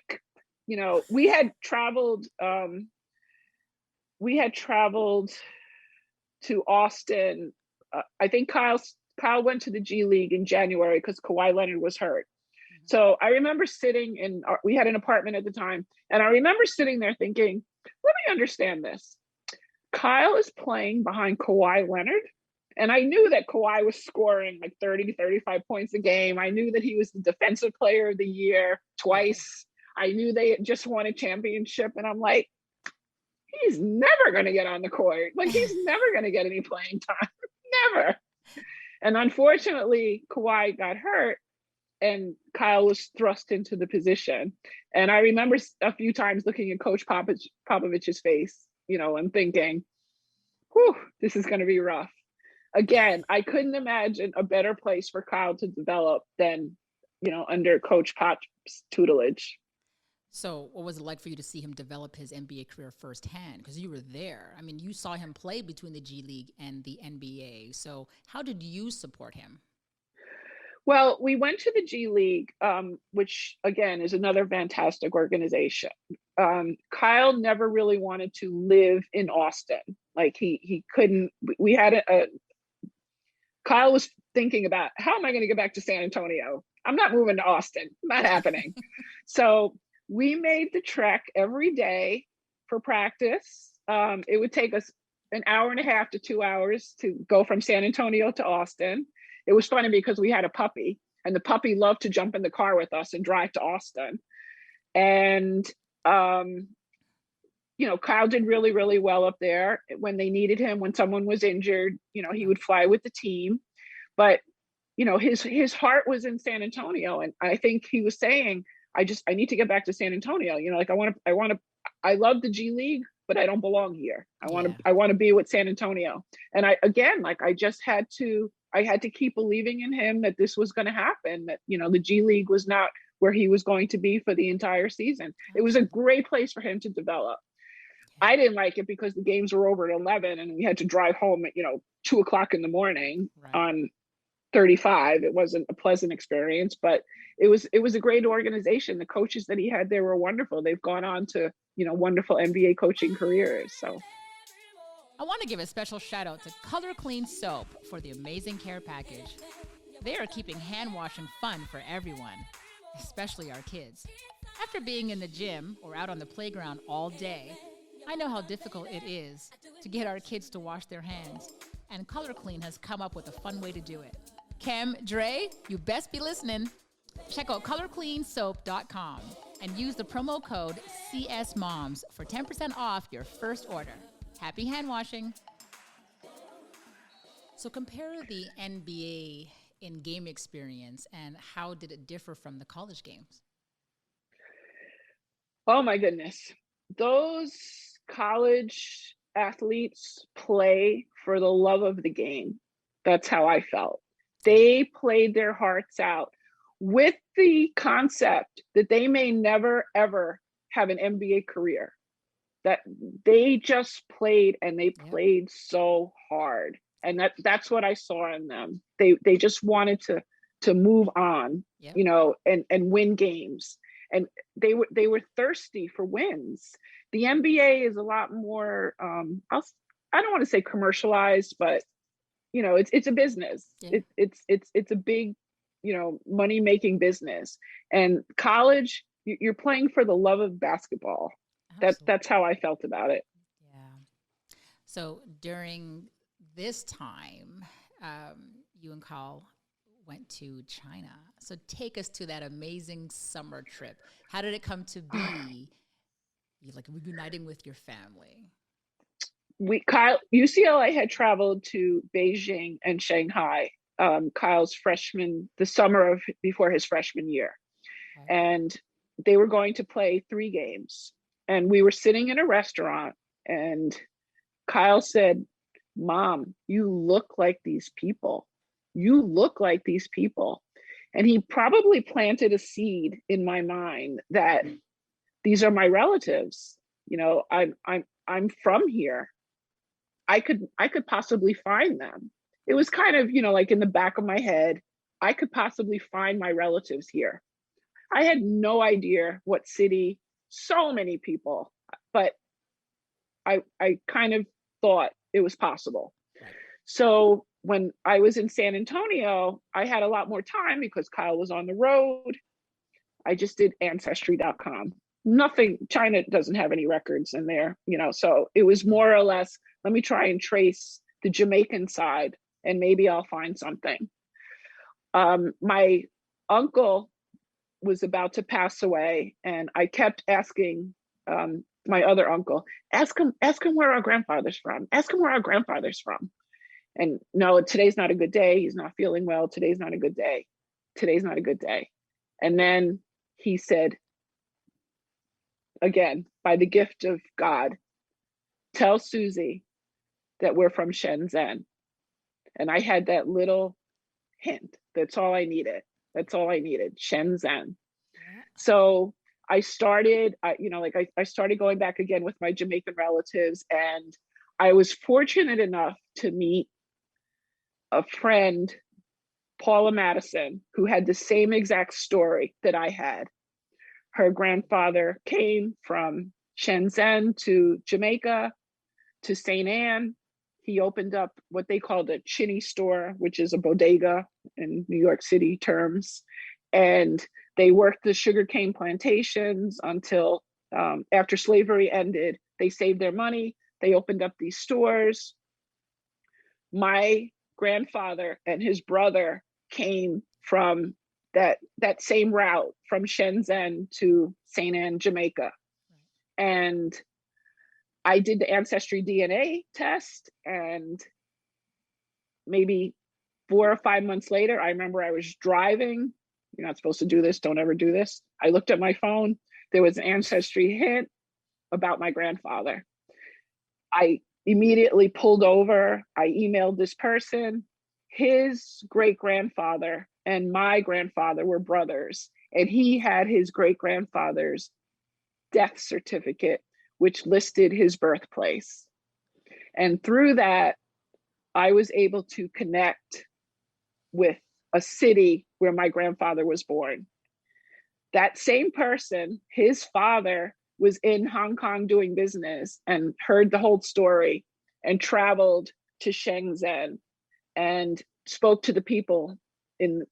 Speaker 2: We had traveled to Austin. I think Kyle went to the G League in January because Kawhi Leonard was hurt. So I remember sitting we had an apartment at the time, and I remember sitting there thinking, let me understand this. Kyle is playing behind Kawhi Leonard, and I knew that Kawhi was scoring like 30 to 35 points a game. I knew that he was the defensive player of the year twice. I knew they had just won a championship, and I'm like, he's never going to get on the court. Like, he's never going to get any playing time. Never. And unfortunately, Kawhi got hurt, and Kyle was thrust into the position. And I remember a few times looking at Coach Popovich's face, and thinking, whew, this is going to be rough. Again, I couldn't imagine a better place for Kyle to develop than, under Coach Pop's tutelage.
Speaker 1: So what was it like for you to see him develop his NBA career firsthand? Because you were there. I mean, you saw him play between the G League and the NBA. So how did you support him?
Speaker 2: Well, we went to the G League, which, again, is another fantastic organization. Kyle never really wanted to live in Austin. Like, he couldn't. We had Kyle was thinking about, how am I going to get back to San Antonio? I'm not moving to Austin. Not happening. So we made the trek every day for practice. It would take us an hour and a half to 2 hours to go from San Antonio to Austin. It was funny because we had a puppy, and the puppy loved to jump in the car with us and drive to Austin. And, Kyle did really, really well up there when they needed him. When someone was injured, he would fly with the team. But, his heart was in San Antonio. And I think he was saying, I need to get back to San Antonio. I love the G League, but I don't belong here. I want to be with San Antonio. And I had to keep believing in him that this was going to happen, that, the G League was not where he was going to be for the entire season. It was a great place for him to develop. I didn't like it because the games were over at 11 and we had to drive home at, 2:00 in the morning on 35. It wasn't a pleasant experience, but it was a great organization. The coaches that he had there were wonderful. They've gone on to, wonderful NBA coaching careers. So
Speaker 1: I want to give a special shout out to Color Clean Soap for the amazing care package. They are keeping hand washing fun for everyone, especially our kids. After being in the gym or out on the playground all day, I know how difficult it is to get our kids to wash their hands, and Color Clean has come up with a fun way to do it. Kim, Dre, you best be listening. Check out colorcleansoap.com and use the promo code CSMOMS for 10% off your first order. Happy hand washing. So compare the NBA in-game experience, and how did it differ from the college games?
Speaker 2: Oh my goodness. Those college athletes play for the love of the game. That's how I felt. They played their hearts out with the concept that they may never, ever have an NBA career. That they just played, and they played so hard. And that's what I saw in them. They just wanted to to move on,
Speaker 1: Yep.
Speaker 2: you know, and win games. And they were thirsty for wins. The NBA is a lot more I don't want to say commercialized, but you know, it's a business.
Speaker 1: Yeah.
Speaker 2: It's a big, you know, money making business. And college, you're playing for the love of basketball.
Speaker 1: Absolutely.
Speaker 2: That's how I felt about it.
Speaker 1: Yeah. So during this time, you and Carl went to China. So take us to that amazing summer trip. How did it come to be? You like reuniting with your family?
Speaker 2: Kyle UCLA had traveled to Beijing and Shanghai. Kyle's the summer of before his freshman year,
Speaker 1: Okay.
Speaker 2: and they were going to play 3 games. And we were sitting in a restaurant, and Kyle said, "Mom, you look like these people. You look like these people." And he probably planted a seed in my mind that these are my relatives. You know, I'm from here. I could possibly find them. It was kind of, you know, like in the back of my head, I could possibly find my relatives here. I had no idea what city, so many people, but I kind of thought it was possible.
Speaker 1: Right.
Speaker 2: So when I was in San Antonio, I had a lot more time because Kyle was on the road. I just did ancestry.com. Nothing, China doesn't have any records in there, you know, so it was more or less, let me try and trace the Jamaican side and maybe I'll find something. My uncle was about to pass away, and I kept asking my other uncle, ask him where our grandfather's from. Ask him where our grandfather's from. And no, today's not a good day. He's not feeling well. Today's not a good day. Today's not a good day. And then he said, again, by the gift of God, tell Susie that we're from Shenzhen. And I had that little hint. That's all I needed. That's all I needed. Shenzhen.
Speaker 1: Yeah.
Speaker 2: So I started, you know, like I started going back again with my Jamaican relatives, and I was fortunate enough to meet a friend, Paula Madison, who had the same exact story that I had. Her grandfather came from Shenzhen to Jamaica to St. Anne. He opened up what they called a chinny store, which is a bodega in New York City terms. And they worked the sugarcane plantations until after slavery ended, they saved their money. They opened up these stores. My grandfather and his brother came from that same route from Shenzhen to St. Anne, Jamaica. And I did the ancestry DNA test, and maybe 4 or 5 months later, I remember I was driving. You're not supposed to do this. Don't ever do this. I looked at my phone. There was an ancestry hint about my grandfather. I immediately pulled over. I emailed this person. His great grandfather and my grandfather were brothers, and he had his great grandfather's death certificate, which listed his birthplace. And through that, I was able to connect with a city where my grandfather was born. That same person, his father, was in Hong Kong doing business and heard the whole story and traveled to Shenzhen and spoke to the people in,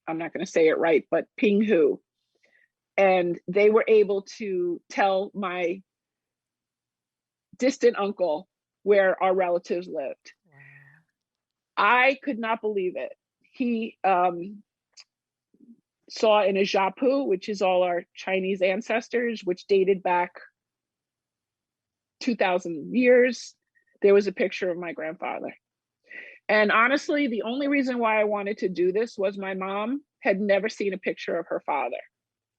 Speaker 2: I'm not going to say it right, but Pinghu. And they were able to tell my distant uncle where our relatives lived.
Speaker 1: Wow.
Speaker 2: I could not believe it. He saw in a jiapu, which is all our Chinese ancestors, which dated back 2,000 years, there was a picture of my grandfather. And honestly, the only reason why I wanted to do this was my mom had never seen a picture of her father.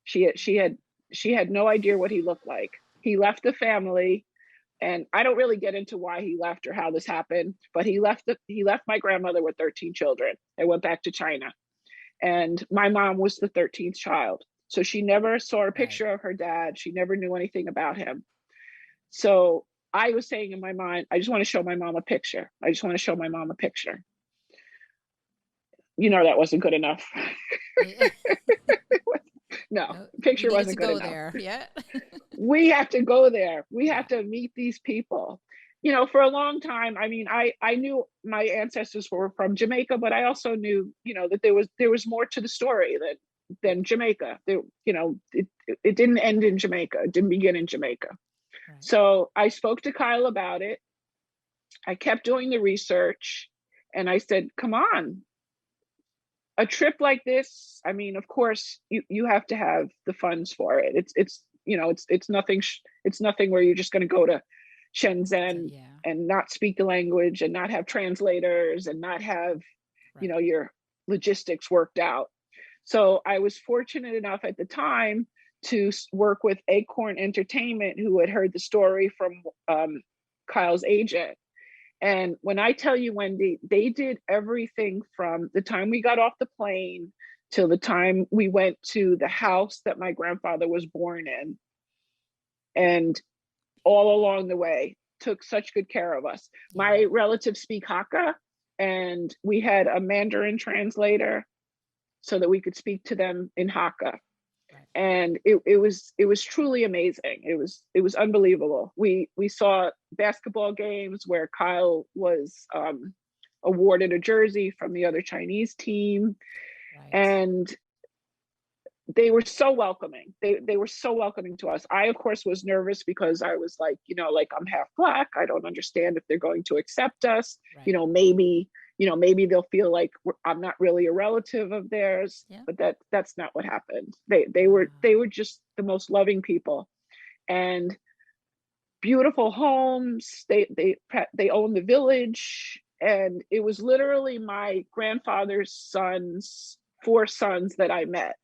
Speaker 2: She had no idea what he looked like. He left the family, and I don't really get into why he left or how this happened, but he left my grandmother with 13 children and went back to China. And my mom was the 13th child. So she never saw a picture of her dad. She never knew anything about him. So I was saying in my mind, I just want to show my mom a picture. I just want to show my mom a picture. that wasn't good enough.
Speaker 1: Yeah.
Speaker 2: No,
Speaker 1: No, you
Speaker 2: picture
Speaker 1: needed
Speaker 2: wasn't
Speaker 1: to
Speaker 2: good
Speaker 1: go
Speaker 2: enough.
Speaker 1: there. Yeah.
Speaker 2: We have to go there. We
Speaker 1: Yeah.
Speaker 2: have to meet these people. For a long time, I mean, I knew my ancestors were from Jamaica, but I also knew, that there was more to the story than
Speaker 1: Right.
Speaker 2: Jamaica. It didn't end in Jamaica. It didn't begin in Jamaica.
Speaker 1: Right.
Speaker 2: So I spoke to Kyle about it. I kept doing the research, and I said, "Come on, a trip like this. I mean, of course, you have to have the funds for it. It's nothing. It's nothing where you're just going to go to
Speaker 1: So,
Speaker 2: Shenzhen
Speaker 1: yeah.
Speaker 2: and not speak the language and not have translators and not have
Speaker 1: Right.
Speaker 2: your logistics worked out." So I was fortunate enough at the time to work with Acorn Entertainment, who had heard the story from Kyle's agent. And when I tell you, Wendy, they did everything from the time we got off the plane till the time we went to the house that my grandfather was born in. And all along the way, took such good care of us.
Speaker 1: Yeah.
Speaker 2: My relatives speak Hakka, and we had a Mandarin translator so that we could speak to them in Hakka.
Speaker 1: Right.
Speaker 2: And it was truly amazing. It was unbelievable. We saw basketball games where Kyle was awarded a jersey from the other Chinese team,
Speaker 1: Right.
Speaker 2: and they were so welcoming. They were so welcoming to us. I, of course, was nervous because I was like, like, I'm half Black. I don't understand if they're going to accept us.
Speaker 1: Right.
Speaker 2: Maybe they'll feel like I'm not really a relative of theirs.
Speaker 1: Yeah.
Speaker 2: But that's not what happened. They
Speaker 1: Wow.
Speaker 2: were just the most loving people, and beautiful homes. They own the village, and it was literally my grandfather's four sons that I met.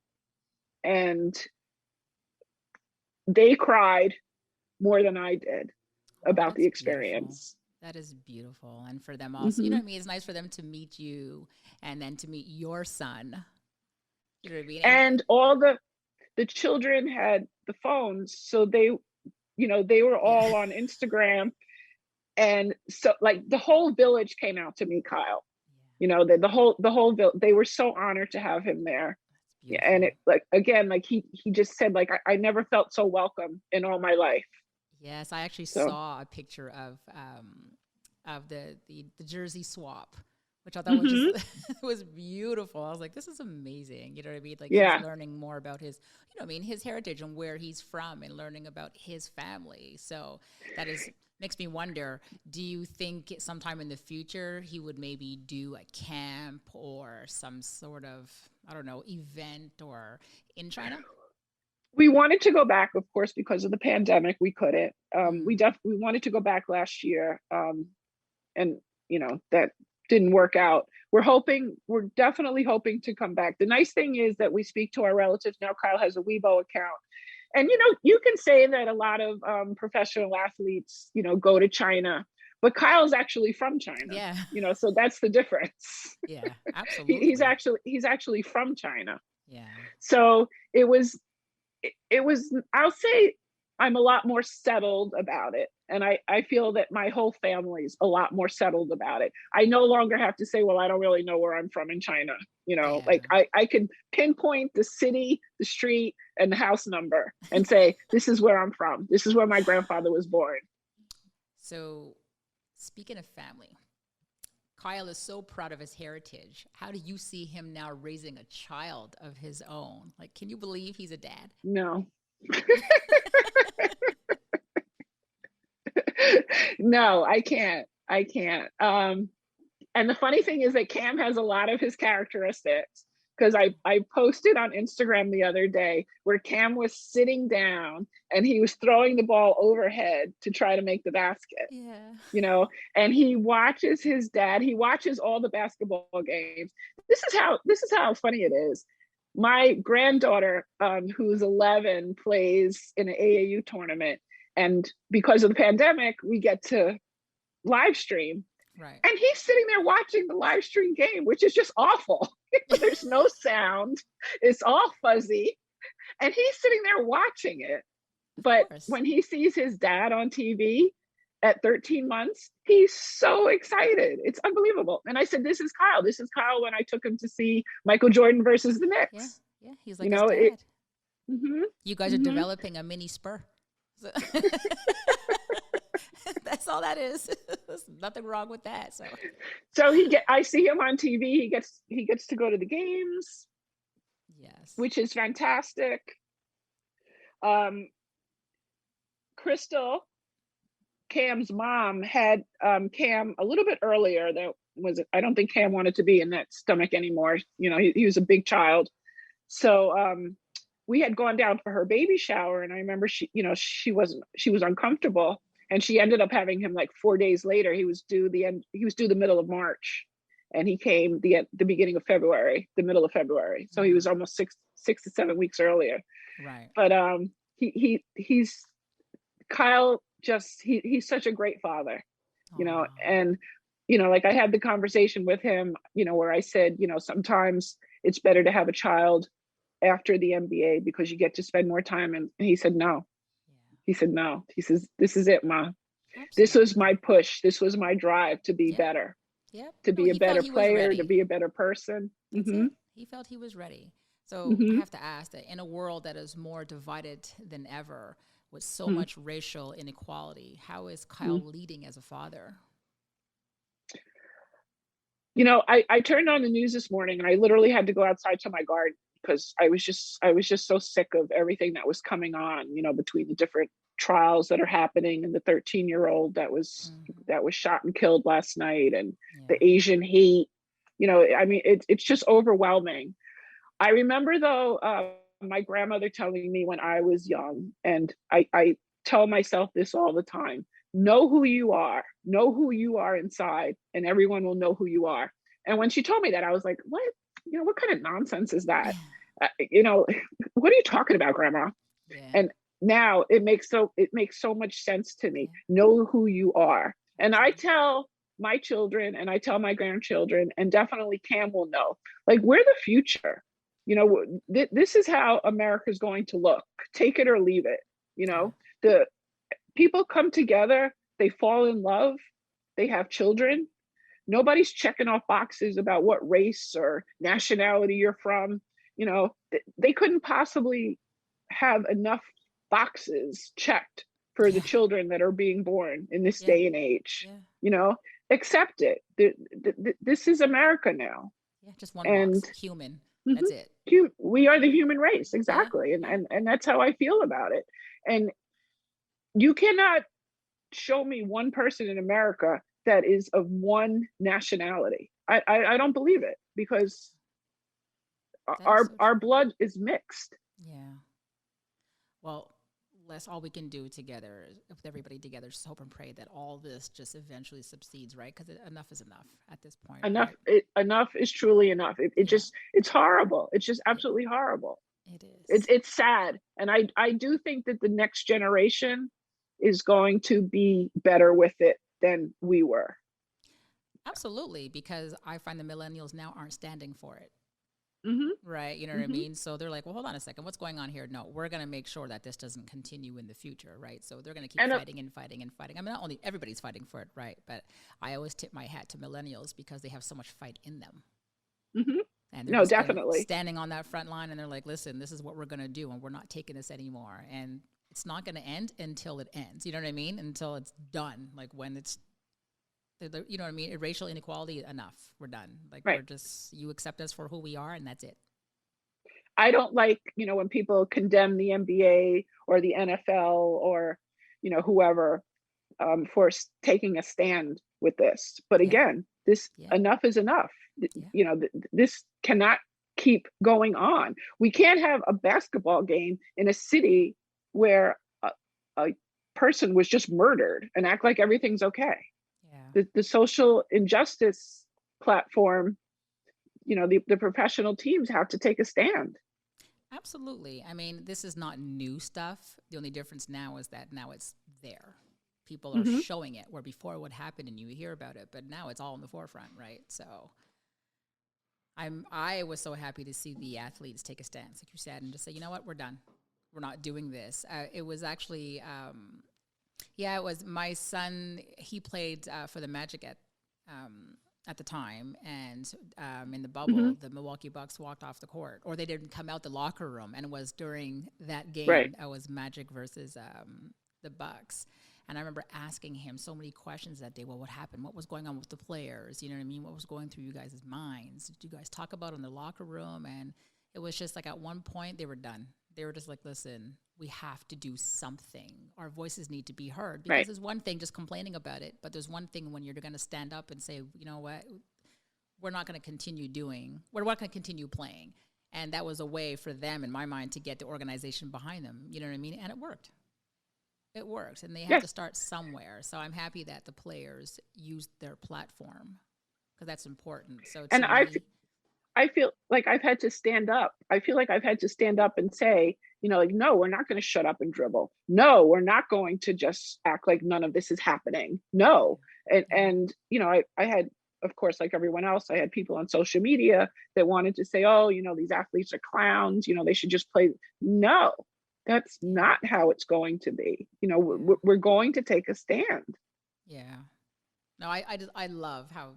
Speaker 2: And they cried more than I did
Speaker 1: Oh,
Speaker 2: about the
Speaker 1: that's beautiful.
Speaker 2: experience.
Speaker 1: That is beautiful. And for them also,
Speaker 2: Hmm.
Speaker 1: what I mean? It's nice for them to meet you and then to meet your son. You know what I mean?
Speaker 2: And all the children had the phones, so they were
Speaker 1: Yeah.
Speaker 2: all on Instagram. And so, like, the whole village came out to meet Kyle. The whole village, they were so honored to have him there.
Speaker 1: That's
Speaker 2: Yeah, and
Speaker 1: beautiful.
Speaker 2: it, like, again, like, he just said, like, I never felt so welcome in all my life.
Speaker 1: Yes, I actually
Speaker 2: So,
Speaker 1: saw a picture of the jersey swap, which I thought was just
Speaker 2: hmm,
Speaker 1: was beautiful. I was like, this is amazing. You know what I mean? Like he's
Speaker 2: yeah.
Speaker 1: learning more about his heritage and where he's from and learning about his family. So that is makes me wonder, do you think sometime in the future he would maybe do a camp or some sort of, I don't know, event or in China?
Speaker 2: We wanted to go back, of course, because of the pandemic. We couldn't.
Speaker 1: Mm,
Speaker 2: We wanted to go back last year, and that didn't work out. We're definitely hoping to come back. The nice thing is that we speak to our relatives now. Kyle has a Weibo account, and you can say that a lot of professional athletes, go to China, but Kyle's actually from China.
Speaker 1: yeah.
Speaker 2: So that's the difference.
Speaker 1: Yeah,
Speaker 2: He's
Speaker 1: absolutely.
Speaker 2: actually from China.
Speaker 1: Yeah.
Speaker 2: So it was, I'll say, I'm a lot more settled about it, and I feel that my whole family's a lot more settled about it. I no longer have to say, well, I don't really know where I'm from in China. Like,
Speaker 1: Yeah.
Speaker 2: I can pinpoint the city, the street, and the house number and say, this is where I'm from, this is where my grandfather was born.
Speaker 1: So, speaking of family, Kyle is so proud of his heritage. How do you see him now raising a child of his own? Like, can you believe he's a dad?
Speaker 2: No. No, I can't. And the funny thing is that Cam has a lot of his characteristics, because I posted on Instagram the other day where Cam was sitting down and he was throwing the ball overhead to try to make the basket,
Speaker 1: Yeah.
Speaker 2: and he watches his dad. He watches all the basketball games. This is how funny it is. My granddaughter, who's 11, plays in an AAU tournament, and because of the pandemic, we get to live stream,
Speaker 1: Right.
Speaker 2: and he's sitting there watching the live stream game, which is just awful. There's no sound. It's all fuzzy. And he's sitting there watching it.
Speaker 1: Of
Speaker 2: But
Speaker 1: course.
Speaker 2: when he sees his dad on TV, at 13 months, he's so excited. It's unbelievable. And I said, this is Kyle. This is Kyle when I took him to see Michael Jordan versus the Knicks.
Speaker 1: Yeah. He's like his dad.
Speaker 2: Mm-hmm,
Speaker 1: you guys are developing a mini Spur. So that's all that is. There's nothing wrong with that.
Speaker 2: So I see him on TV. He gets to go to the games.
Speaker 1: Yes.
Speaker 2: Which is fantastic. Crystal, Cam's mom, had Cam a little bit earlier. I don't think Cam wanted to be in that stomach anymore. He was a big child. So we had gone down for her baby shower, and I remember she was uncomfortable, and she ended up having him like 4 days later. He was due the middle of March, and he came the beginning of February, the middle of February. So he was almost 6 to 7 weeks earlier.
Speaker 1: Right.
Speaker 2: But he's Kyle. He's such a great father, and like I had the conversation with him, where I said, sometimes it's better to have a child after the NBA because you get to spend more time. And he said, no. Yeah. He said, no. He says, this is it, Ma. Absolutely. This was my push. This was my drive to be better. Yep. To be a better player, to be a better person.
Speaker 1: Mm-hmm. He felt he was ready. So I have to ask that in a world that is more divided than ever with so much racial inequality, how is Kyle leading as a father?
Speaker 2: I turned on the news this morning and I literally had to go outside to my garden because I was just so sick of everything that was coming on, between the different trials that are happening and the 13-year-old that was shot and killed last night, and the Asian hate. It's just overwhelming. I remember though, my grandmother telling me when I was young, and I tell myself this all the time: know who you are inside, and everyone will know who you are. And when she told me that, I was like, what? What kind of nonsense is that? What are you talking about, Grandma? Yeah. And now it makes so much sense to me. Know who you are. And I tell my children and I tell my grandchildren, and definitely Cam will know, like, we're the future. This is how America's going to look. Take it or leave it. The people come together, they fall in love, they have children. Nobody's checking off boxes about what race or nationality you're from. They couldn't possibly have enough boxes checked for the children that are being born in this day and age. Accept it. This is America now.
Speaker 1: Just one box. Human. That's it.
Speaker 2: We are the human race. Exactly. And that's how I feel about it. And you cannot show me one person in America that is of one nationality. I don't believe it, because our blood is mixed.
Speaker 1: Yeah. Well, that's all we can do together, with everybody together, just hope and pray that all this just eventually subsides, right? Because enough is enough at this point.
Speaker 2: Enough, right? Enough is truly enough. It's horrible. It's just absolutely horrible.
Speaker 1: It is.
Speaker 2: It's sad. And I do think that the next generation is going to be better with it than we were.
Speaker 1: Absolutely, because I find the millennials now aren't standing for it. Right. You know what I mean? So they're like, well, hold on a second. What's going on here? No, we're going to make sure that this doesn't continue in the future. Right. So they're going to keep fighting and fighting and fighting. I mean, not only everybody's fighting for it. Right. But I always tip my hat to millennials because they have so much fight in them. And they're
Speaker 2: definitely
Speaker 1: standing on that front line, and they're like, listen, this is what we're going to do, and we're not taking this anymore. And it's not going to end until it ends. You know what I mean? Until it's done. Like when it's, you know what I mean? Racial inequality, enough. We're done. Like, we're just, you accept us for who we are, and that's it.
Speaker 2: I don't like, when people condemn the NBA or the NFL or, whoever for taking a stand with this. But again, enough is enough. This cannot keep going on. We can't have a basketball game in a city where a person was just murdered and act like everything's okay. The social injustice platform, the professional teams have to take a stand.
Speaker 1: Absolutely. I mean, this is not new stuff. The only difference now is that now it's there. People are showing it, where before it would happen and you would hear about it, but now it's all in the forefront, right? So I was so happy to see the athletes take a stance, like you said, and just say, you know what, we're done. We're not doing this. It was actually Yeah, it was my son. He played for the Magic at the time, and in the
Speaker 2: Hmm.
Speaker 1: bubble, the Milwaukee Bucks walked off the court, or they didn't come out the locker room, and it was during that
Speaker 2: Right.
Speaker 1: game. It was Magic versus the Bucks, and I remember asking him so many questions that day. Well, what happened? What was going on with the players? You know what I mean? What was going through you guys' minds? Did you guys talk about it in the locker room? And it was just like at one point they were done. They were just like, listen, we have to do something. Our voices need to be heard, because
Speaker 2: Right.
Speaker 1: there's one thing just complaining about it, but there's one thing when you're going to stand up and say, you know what, we're not going to continue playing. And that was a way for them, in my mind, to get the organization behind them. You know what I mean? And it worked. It worked. And they have to
Speaker 2: Yes.
Speaker 1: start somewhere. So I'm happy that the players used their platform, because that's important. So to
Speaker 2: And
Speaker 1: me,
Speaker 2: I feel like I've had to stand up. I feel like I've had to stand up and say, like, no, we're not going to shut up and dribble. No, we're not going to just act like none of this is happening. No.
Speaker 1: yeah,
Speaker 2: I had, of course, like everyone else, I had people on social media that wanted to say, oh, these athletes are clowns, they should just play. No, that's
Speaker 1: yeah,
Speaker 2: not how it's going to be.
Speaker 1: yeah,
Speaker 2: We're going to take a stand.
Speaker 1: yeah. No, I love how,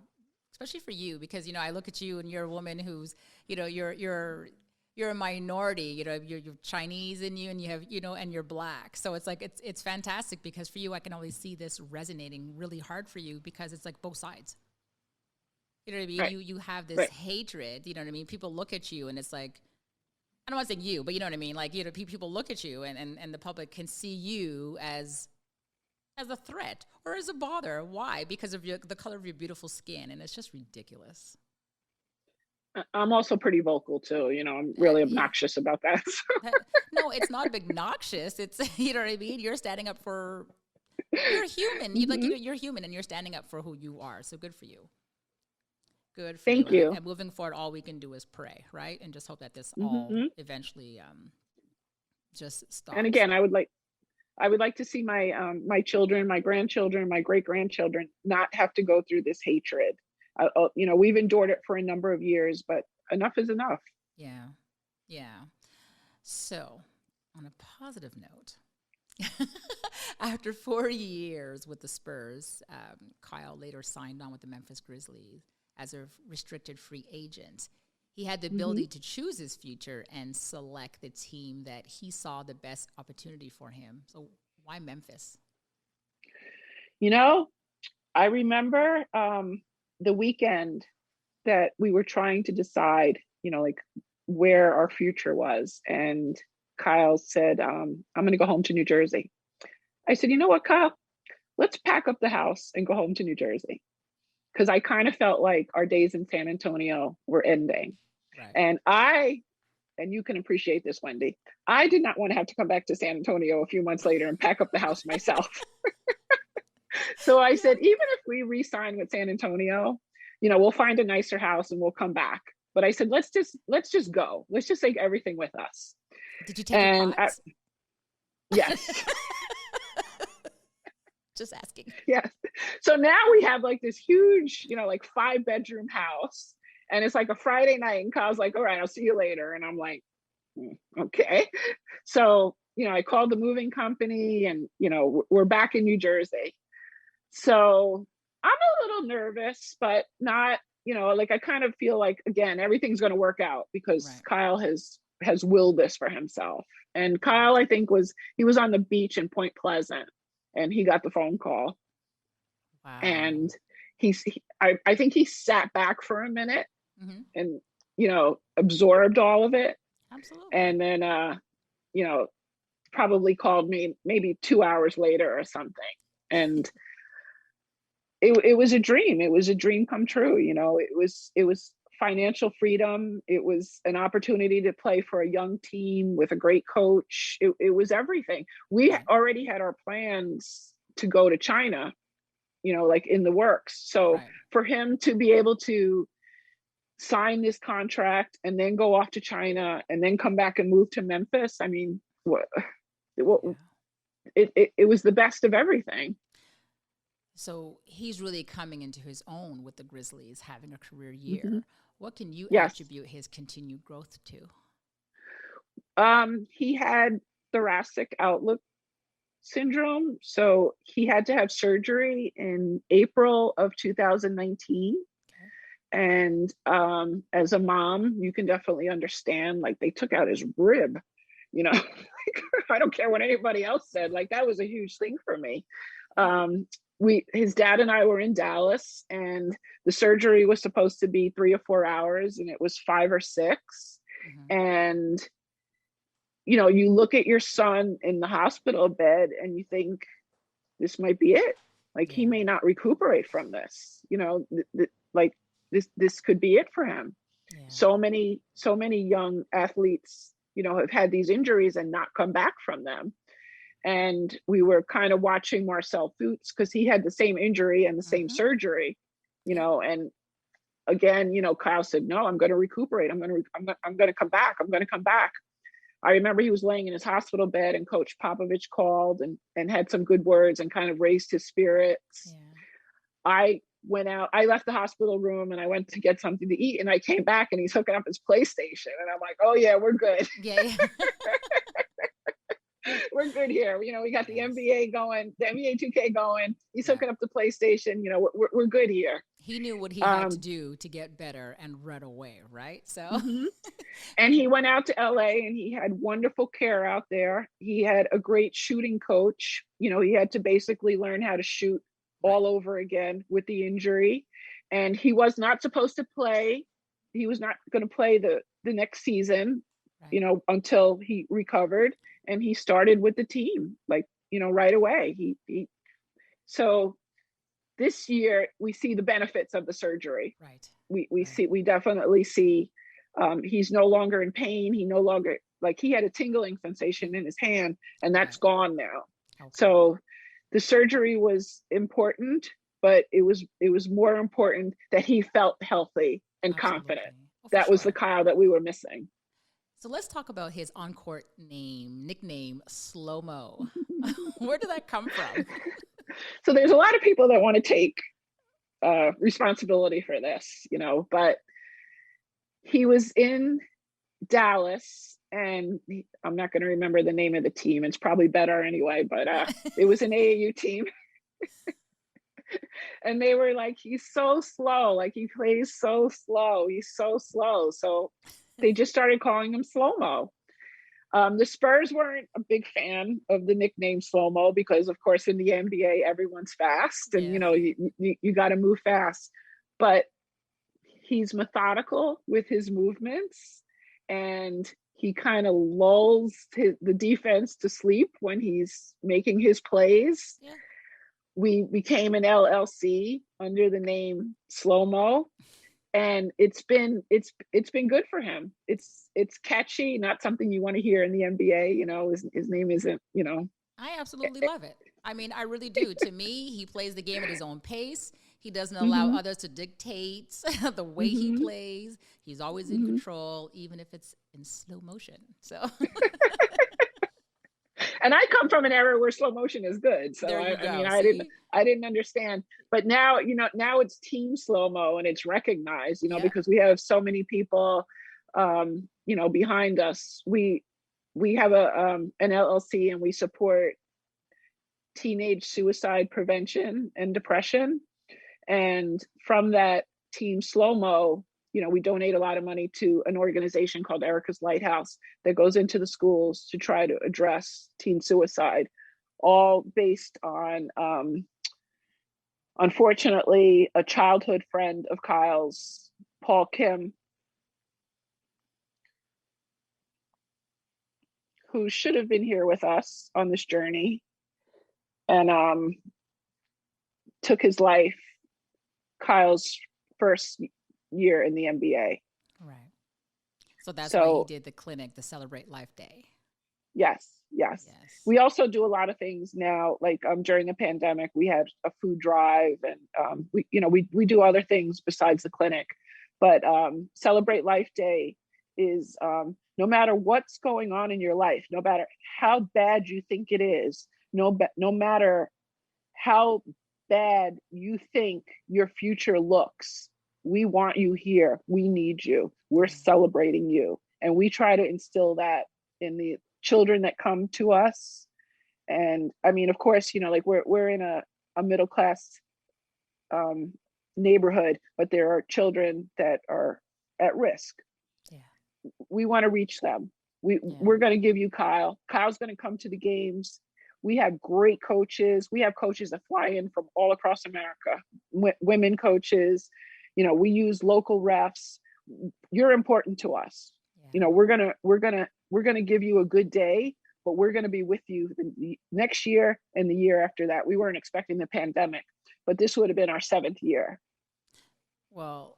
Speaker 1: especially for you, because I look at you and you're a woman who's, you're a minority. You're Chinese in you, and you have, and you're black. So it's like it's fantastic, because for you, I can always see this resonating really hard for you, because it's like both sides. You know what I mean?
Speaker 2: Right.
Speaker 1: You have this
Speaker 2: Right.
Speaker 1: hatred. You know what I mean? People look at you, and it's like, I don't want to say you, but you know what I mean? Like, people look at you, and the public can see you as a threat or as a bother. Why? Because of the color of your beautiful skin, and it's just ridiculous.
Speaker 2: I'm also pretty vocal too. I'm really
Speaker 1: Yeah,
Speaker 2: obnoxious about that.
Speaker 1: no, it's not obnoxious. It's you know what I mean. You're standing up for. You're a human.
Speaker 2: Hmm.
Speaker 1: You're human, and you're standing up for who you are. So good for you. Good for you.
Speaker 2: Thank you.
Speaker 1: And moving forward, all we can do is pray, right? And just hope that this all
Speaker 2: Hmm.
Speaker 1: eventually just
Speaker 2: And
Speaker 1: stops.
Speaker 2: again, I would like to see my children, my grandchildren, my great grandchildren not have to go through this hatred. We've endured it for a number of years, but enough is enough.
Speaker 1: Yeah, yeah. So, on a positive note, after 4 years with the Spurs, Kyle later signed on with the Memphis Grizzlies as a restricted free agent. He had the
Speaker 2: Hmm.
Speaker 1: ability to choose his future and select the team that he saw the best opportunity for him. So, why Memphis?
Speaker 2: You know, I remember the weekend that we were trying to decide, like where our future was, and Kyle said, "I'm going to go home to New Jersey." I said, "You know what, Kyle? Let's pack up the house and go home to New Jersey." Because I kind of felt like our days in San Antonio were ending.
Speaker 1: Right.
Speaker 2: And and you can appreciate this, Wendy, I did not want to have to come back to San Antonio a few months later and pack up the house myself. So I
Speaker 1: Yeah.
Speaker 2: said, even if we re-sign with San Antonio, we'll find a nicer house and we'll come back. But I said, let's just go. Let's just take everything with us.
Speaker 1: Did you take your
Speaker 2: And
Speaker 1: pots?
Speaker 2: yes,
Speaker 1: Just asking.
Speaker 2: yes. So now we have like this huge, like 5-bedroom house. And it's like a Friday night, and Kyle's like, all right, I'll see you later. And I'm like, okay. So, I called the moving company, and, we're back in New Jersey. So I'm a little nervous, but not, like I kind of feel like, again, everything's going to work out because
Speaker 1: Right.
Speaker 2: Kyle has willed this for himself. And
Speaker 1: Right.
Speaker 2: Kyle, I think he was on the beach in Point Pleasant, and he got the phone call,
Speaker 1: Wow.
Speaker 2: and I think he sat back for a minute
Speaker 1: Hmm.
Speaker 2: and, absorbed all of it.
Speaker 1: Absolutely.
Speaker 2: And then, you know, probably called me maybe 2 hours later or something. And it was a dream. It was a dream come true. It was financial freedom. It was an opportunity to play for a young team with a great coach. It was everything. We
Speaker 1: Right.
Speaker 2: already had our plans to go to China, like in the works. So
Speaker 1: Right.
Speaker 2: for him to be able to sign this contract and then go off to China and then come back and move to Memphis, I mean, what
Speaker 1: Yeah.
Speaker 2: it was the best of everything.
Speaker 1: So he's really coming into his own with the Grizzlies, having a career
Speaker 2: Hmm.
Speaker 1: year. What can you
Speaker 2: Yes.
Speaker 1: attribute his continued growth to?
Speaker 2: He had thoracic outlook syndrome. So he had to have surgery in April of 2019. And as a mom, you can definitely understand, like, they took out his rib, you know. I don't care what anybody else said, like, that was a huge thing for me. His dad and I were in Dallas, and the surgery was supposed to be 3 or 4 hours, and it was 5 or 6. And you know, you look at your son in the hospital bed and you think, this might be it. Like, he may not recuperate from this, you know, like this could be it for him. So many young athletes, you know, have had these injuries and not come back from them. And we were kind of watching Marcel Fuchs, because he had the same injury and the same surgery, you know. And again, you know, Kyle said, no, I'm going to recuperate. I'm going to come back. I'm going to come back. I remember he was laying in his hospital bed, and Coach Popovich called and had some good words and kind of raised his spirits. I went out, I left the hospital room and I went to get something to eat, and I came back and he's hooking up his PlayStation, and I'm like, oh yeah, we're good. We're good here. You know, we got the NBA going, the NBA 2K going. He's hooking up the PlayStation. You know, we're good here.
Speaker 1: He knew what he had to do to get better and run away, right? So,
Speaker 2: and he went out to LA and he had wonderful care out there. He had a great shooting coach. You know, he had to basically learn how to shoot all over again with the injury. And he was not supposed to play. He was not going to play the next season, you know, until he recovered. And he started with the team, like, you know, right away. So this year we see the benefits of the surgery. We definitely see he's no longer in pain. He no longer, like, he had a tingling sensation in his hand, and that's gone now. So the surgery was important, but it was more important that he felt healthy and confident. That was the Kyle that we were missing.
Speaker 1: So let's talk about his on-court nickname, Slow Mo. Where did that come from?
Speaker 2: So there's a lot of people that want to take responsibility for this, you know, but he was in Dallas, and I'm not going to remember the name of the team. It's probably better anyway, but it was an AAU team. And they were like, he's so slow. Like, he plays so slow. He's so slow. So they just started calling him Slow Mo. The Spurs weren't a big fan of the nickname Slow Mo because, of course, in the NBA, everyone's fast, and you know, you got to move fast. But he's methodical with his movements, and he kind of lulls the defense to sleep when he's making his plays. We became an LLC under the name Slow Mo. And it's been good for him. It's catchy, not something you want to hear in the NBA. You know, his name isn't, you know.
Speaker 1: I absolutely love it. I mean, I really do. To me, he plays the game at his own pace. He doesn't allow others to dictate the way he plays. He's always in control, even if it's in slow motion. So.
Speaker 2: And I come from an era where slow motion is good. So I didn't understand. But now, you know, now it's team slow mo, and it's recognized, you know, because we have so many people, you know, behind us. We have an LLC, and we support teenage suicide prevention and depression. And from that team slow mo, you know, we donate a lot of money to an organization called Erica's Lighthouse that goes into the schools to try to address teen suicide, all based on, unfortunately, a childhood friend of Kyle's, Paul Kim, who should have been here with us on this journey, and took his life Kyle's first year in the NBA.
Speaker 1: Right. So that's why he did the clinic, the Celebrate Life Day.
Speaker 2: Yes. We also do a lot of things now, like during the pandemic, we had a food drive, and we do other things besides the clinic. But Celebrate Life Day is no matter what's going on in your life, no matter how bad you think it is, no matter how bad you think your future looks, we want you here. We need you. We're celebrating you. And we try to instill that in the children that come to us, And I mean, of course, like we're in a middle class neighborhood, but there are children that are at risk.
Speaker 1: Yeah.
Speaker 2: We want to reach them. We're going to give you Kyle. Kyle's going to come to the games. We have great coaches. We have coaches that fly in from all across America, women coaches. We use local refs. You're important to us.
Speaker 1: Yeah.
Speaker 2: We're gonna give you a good day, but we're gonna be with you the next year and the year after that. We weren't expecting the pandemic, but this would have been our 7th year.
Speaker 1: Well,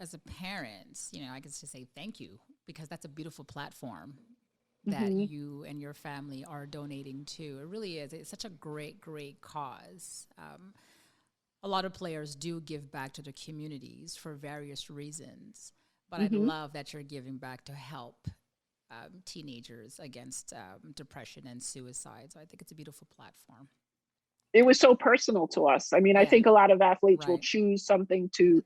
Speaker 1: as a parent, I get to say thank you, because that's a beautiful platform that you and your family are donating to. It really is. It's such a great, great cause. A lot of players do give back to the communities for various reasons, but I love that you're giving back to help teenagers against depression and suicide. So I think it's a beautiful platform.
Speaker 2: It was so personal to us. I mean, I think a lot of athletes will choose something to,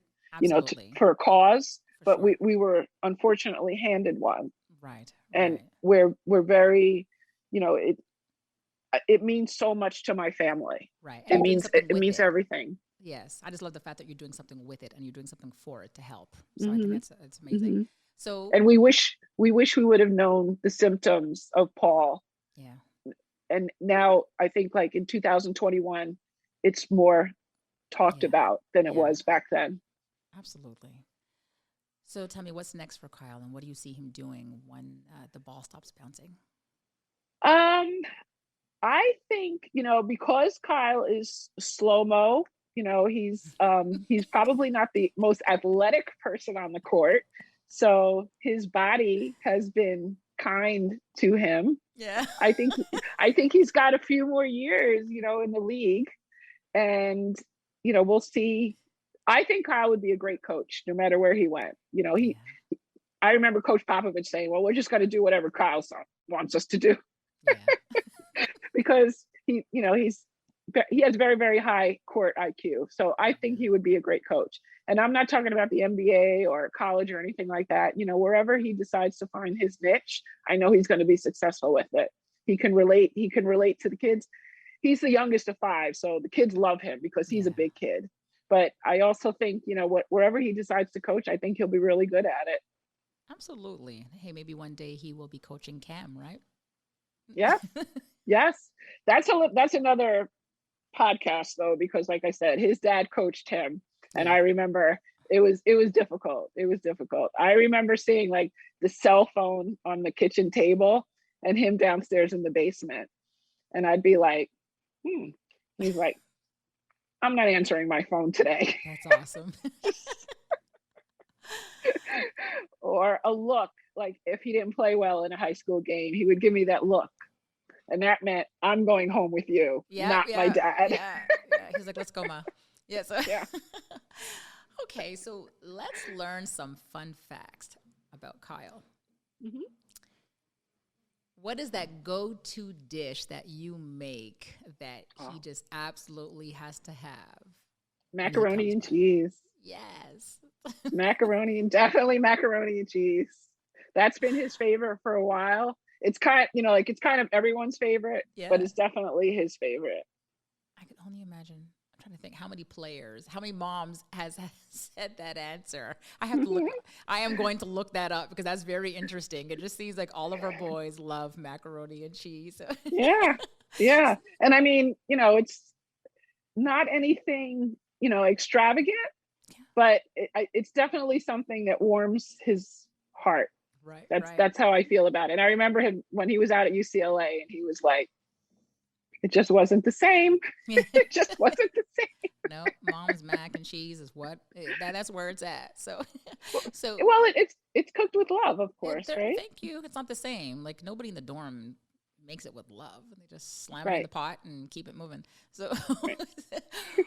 Speaker 2: for a cause, but we were unfortunately handed one.
Speaker 1: Right.
Speaker 2: And we're very, it means so much to my family.
Speaker 1: Right.
Speaker 2: And it means everything.
Speaker 1: Yes. I just love the fact that you're doing something with it and you're doing something for it to help. So I think that's amazing. So,
Speaker 2: and we wish we would have known the symptoms of Paul.
Speaker 1: Yeah.
Speaker 2: And now I think like in 2021, it's more talked about than it was back then.
Speaker 1: Absolutely. So tell me, what's next for Kyle, and what do you see him doing when the ball stops bouncing?
Speaker 2: I think, because Kyle is slow-mo, he's probably not the most athletic person on the court. So his body has been kind to him.
Speaker 1: Yeah.
Speaker 2: I think he's got a few more years, in the league, and, we'll see. I think Kyle would be a great coach no matter where he went. I remember Coach Popovich saying, well, we're just going to do whatever Kyle wants us to do.
Speaker 1: Yeah.
Speaker 2: Because he has very, very high court IQ. So I think he would be a great coach. And I'm not talking about the NBA or college or anything like that. Wherever he decides to find his niche, I know he's going to be successful with it. He can relate to the kids. He's the youngest of 5, so the kids love him because he's a big kid. But I also think, wherever he decides to coach, I think he'll be really good at it.
Speaker 1: Absolutely. Hey, maybe one day he will be coaching Cam, right?
Speaker 2: Yeah. Yes. That's another podcast though, because like I said, his dad coached him. And I remember it was difficult. It was difficult. I remember seeing like the cell phone on the kitchen table and him downstairs in the basement. And I'd be like, He's like, I'm not answering my phone today.
Speaker 1: That's awesome.
Speaker 2: Or a look, like if he didn't play well in a high school game, he would give me that look. And that meant I'm going home with you, not my dad.
Speaker 1: Yeah. He's like, let's go, Ma. Yeah. So.
Speaker 2: Yeah.
Speaker 1: Okay, so let's learn some fun facts about Kyle. What is that go-to dish that you make that he just absolutely has to have?
Speaker 2: Macaroni and cheese.
Speaker 1: Yes.
Speaker 2: Definitely macaroni and cheese. That's been his favorite for a while. It's kind of everyone's favorite, but it's definitely his favorite.
Speaker 1: I can only imagine. I'm trying to think how many moms has said that answer. I have to look. I am going to look that up because that's very interesting. It just seems like all of our boys love macaroni and cheese.
Speaker 2: Yeah. And I mean, it's not anything, extravagant, but it's definitely something that warms his heart.
Speaker 1: Right.
Speaker 2: That's how I feel about it. And I remember him when he was out at UCLA and he was like, it just wasn't the same. It just wasn't the same.
Speaker 1: No, mom's mac and cheese is that's where it's at. So
Speaker 2: well, it's cooked with love, of course, right?
Speaker 1: Thank you. It's not the same. Like nobody in the dorm makes it with love. They just slam it in the pot and keep it moving. So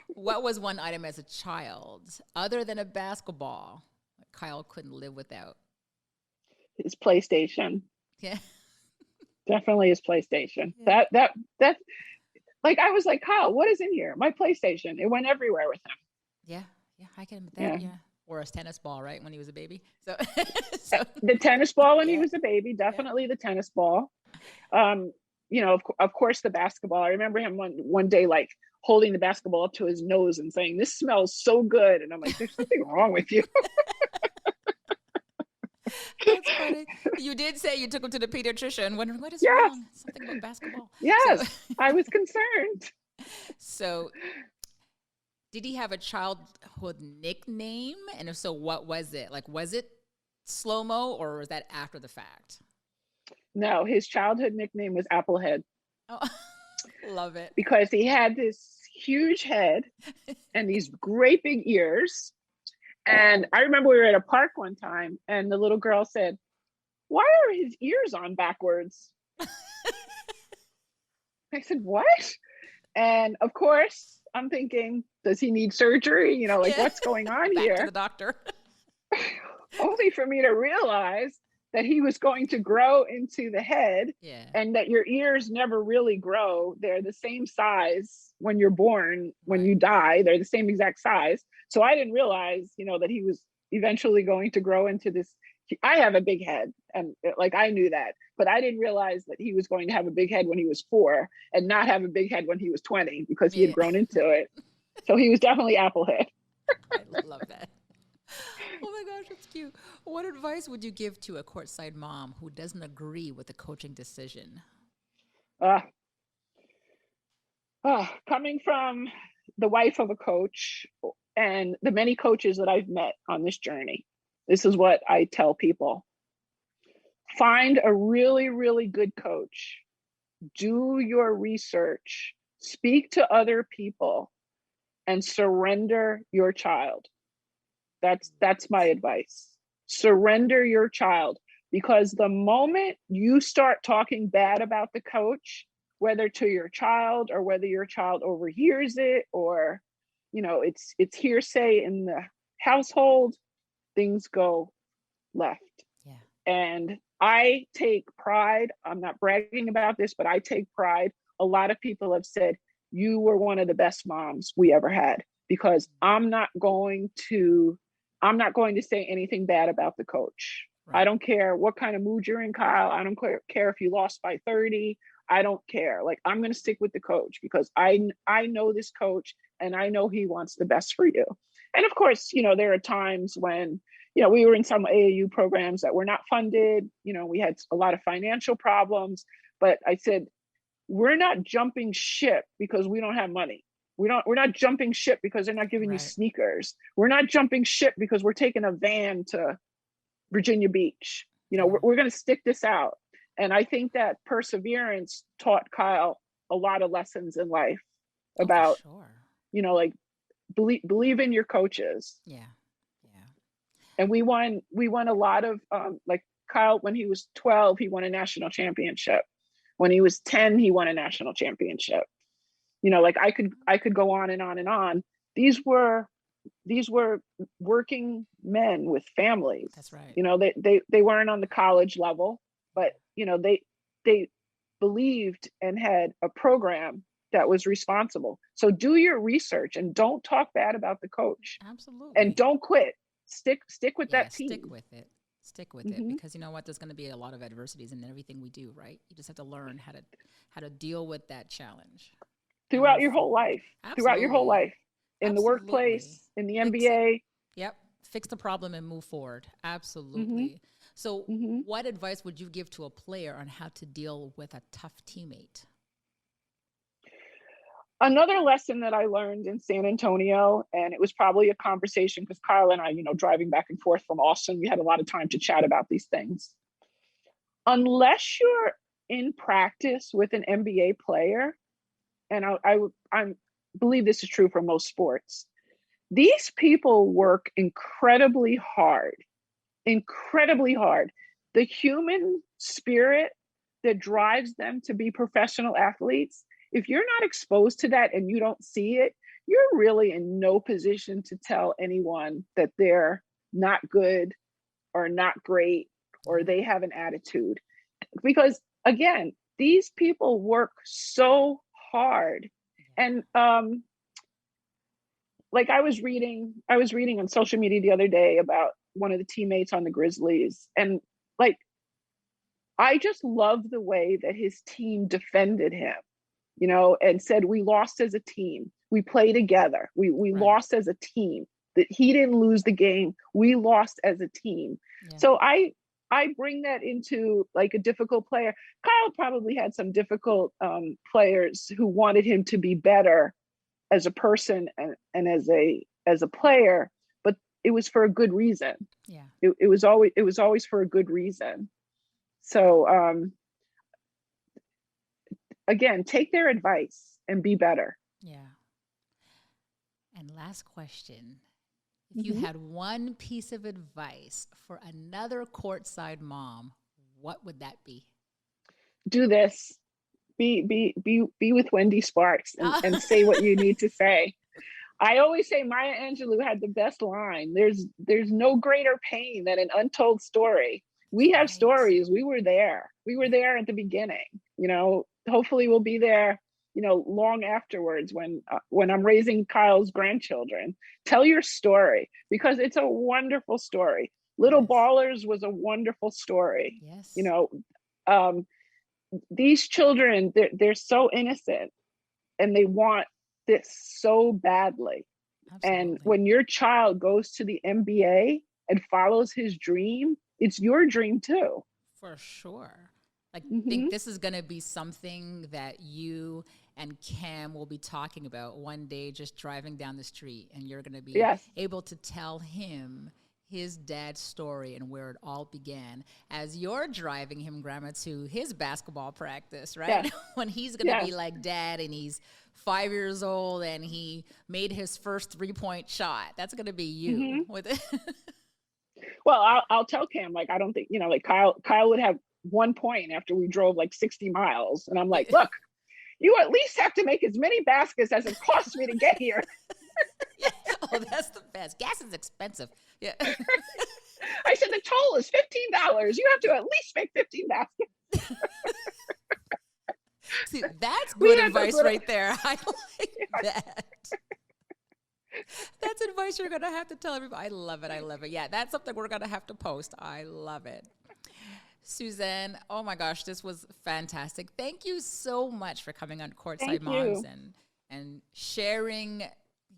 Speaker 1: what was one item as a child other than a basketball that Kyle couldn't live without?
Speaker 2: His PlayStation.
Speaker 1: Yeah.
Speaker 2: Definitely his PlayStation. Yeah. That like I was like, Kyle, what is in here? My PlayStation. It went everywhere with him.
Speaker 1: Yeah, I can admit that. Yeah. Or his tennis ball, right? When he was a baby. So
Speaker 2: the tennis ball when he was a baby, definitely the tennis ball. of course, the basketball. I remember him one day, like holding the basketball up to his nose and saying, "This smells so good." And I'm like, "There's something wrong with you."
Speaker 1: That's funny. You did say you took him to the pediatrician, wondering what is
Speaker 2: Yes.
Speaker 1: wrong. Something about basketball.
Speaker 2: Yes. I was concerned.
Speaker 1: So did he have a childhood nickname? And if so, what was it? Like, was it Slow-Mo or was that after the fact?
Speaker 2: No, his childhood nickname was Applehead.
Speaker 1: Oh, love it.
Speaker 2: Because he had this huge head and these great big ears. And I remember we were at a park one time and the little girl said, "Why are his ears on backwards?" I said, "What?" And of course, I'm thinking, does he need surgery? What's going on
Speaker 1: Back
Speaker 2: here?
Speaker 1: to the doctor.
Speaker 2: Only for me to realize that he was going to grow into the head, and that your ears never really grow. They're the same size when you're born. When you die, they're the same exact size. So I didn't realize, that he was eventually going to grow into this. I have a big head, and I knew that, but I didn't realize that he was going to have a big head when he was 4 and not have a big head when he was 20 because he had grown into it. So he was definitely Applehead.
Speaker 1: I love that. Oh my gosh, that's cute. What advice would you give to a courtside mom who doesn't agree with the coaching decision?
Speaker 2: Coming from the wife of a coach and the many coaches that I've met on this journey, this is what I tell people. Find a really, really good coach. Do your research. Speak to other people and surrender your child. That's my advice. Surrender your child, because the moment you start talking bad about the coach, whether to your child or whether your child overhears it or, it's hearsay in the household, things go left.
Speaker 1: Yeah.
Speaker 2: And I take pride. I'm not bragging about this, but I take pride. A lot of people have said, "You were one of the best moms we ever had," because I'm not going to say anything bad about the coach. Right. I don't care what kind of mood you're in, Kyle. I don't care if you lost by 30. I don't care. I'm going to stick with the coach because I know this coach and I know he wants the best for you. And of course, there are times when, we were in some AAU programs that were not funded. We had a lot of financial problems, but I said, we're not jumping ship because we don't have money. We're not jumping ship because they're not giving you sneakers. We're not jumping ship because we're taking a van to Virginia Beach. We're going to stick this out. And I think that perseverance taught Kyle a lot of lessons in life about, believe in your coaches.
Speaker 1: Yeah.
Speaker 2: And we won a lot of, Kyle, when he was 12, he won a national championship. When he was 10, he won a national championship. I could go on and on and on. These were working men with families.
Speaker 1: That's right.
Speaker 2: They weren't on the college level, but they believed and had a program that was responsible. So do your research and don't talk bad about the coach.
Speaker 1: Absolutely.
Speaker 2: And don't quit. Stick with that team.
Speaker 1: Stick with it, because you know what? There's going to be a lot of adversities in everything we do, right? You just have to learn how to deal with that challenge.
Speaker 2: Throughout your whole life.
Speaker 1: Absolutely.
Speaker 2: Throughout your whole life. In the workplace, in the NBA.
Speaker 1: Fix the problem and move forward. Absolutely. So what advice would you give to a player on how to deal with a tough teammate?
Speaker 2: Another lesson that I learned in San Antonio, and it was probably a conversation because Kyle and I, driving back and forth from Austin, we had a lot of time to chat about these things. Unless you're in practice with an NBA player, and I believe this is true for most sports, these people work incredibly hard. The human spirit that drives them to be professional athletes, if you're not exposed to that and you don't see it, you're really in no position to tell anyone that they're not good or not great or they have an attitude. Because again, these people work so hard. And I was reading on social media the other day about one of the teammates on the Grizzlies, and I just love the way that his team defended him, you know, and said, we lost as a team. We play together. We
Speaker 1: Right.
Speaker 2: lost as a team. That he didn't lose the game. We lost as a team.
Speaker 1: Yeah.
Speaker 2: So I bring that into like a difficult player. Kyle probably had some difficult players who wanted him to be better as a person and as a player, but it was for a good reason.
Speaker 1: Yeah.
Speaker 2: It was always for a good reason. So again, take their advice and be better.
Speaker 1: Yeah. And last question. If you had one piece of advice for another courtside mom, what would that be?
Speaker 2: Do this. Be with Wendy Sparks and say what you need to say. I always say Maya Angelou had the best line. There's no greater pain than an untold story. We have stories. We were there. We were there at the beginning. You know, hopefully we'll be there, you know, long afterwards when I'm raising Kyle's grandchildren. Tell your story, because it's a wonderful story. Little Ballers was a wonderful story.
Speaker 1: Yes.
Speaker 2: You know, these children, they're so innocent and they want this so badly.
Speaker 1: Absolutely.
Speaker 2: And when your child goes to the NBA and follows his dream, it's your dream too.
Speaker 1: For sure. I think this is going to be something that you and Cam will be talking about one day, just driving down the street, and you're going to be able to tell him his dad's story and where it all began as you're driving him, Grandma, to his basketball practice, right?
Speaker 2: Yes.
Speaker 1: When he's going to be like Dad and he's 5 years old and he made his first 3-point shot. That's going to be you with it.
Speaker 2: Well, I'll tell Cam, like, I don't think, you know, like Kyle would have 1 point after we drove like 60 miles. And I'm like, look, you at least have to make as many baskets as it costs me to get here.
Speaker 1: Yeah. Oh, that's the best. Gas is expensive. Yeah.
Speaker 2: I said, the toll is $15. You have to at least make 15 baskets.
Speaker 1: See, that's good advice right there. I like that. That's advice you're going to have to tell everybody. I love it. I love it. Yeah, that's something we're going to have to post. I love it. Suzanne, oh my gosh, this was fantastic. Thank you so much for coming on Courtside Moms and sharing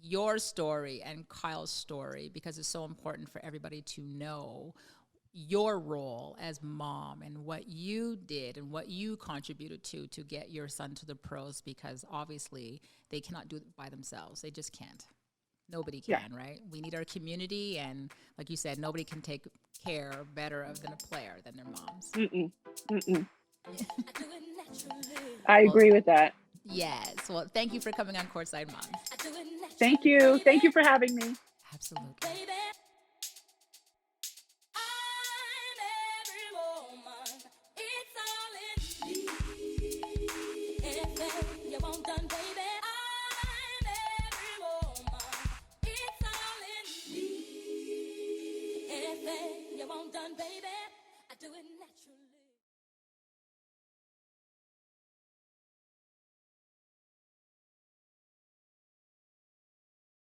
Speaker 1: your story and Kyle's story, because it's so important for everybody to know your role as mom and what you did and what you contributed to get your son to the pros, because obviously they cannot do it by themselves. They just can't. Nobody can, right? We need our community, and like you said, nobody can take care better than a player than their moms.
Speaker 2: I agree with that.
Speaker 1: Yes. Well, thank you for coming on Courtside Moms.
Speaker 2: Thank you. Thank you for having me.
Speaker 1: Absolutely.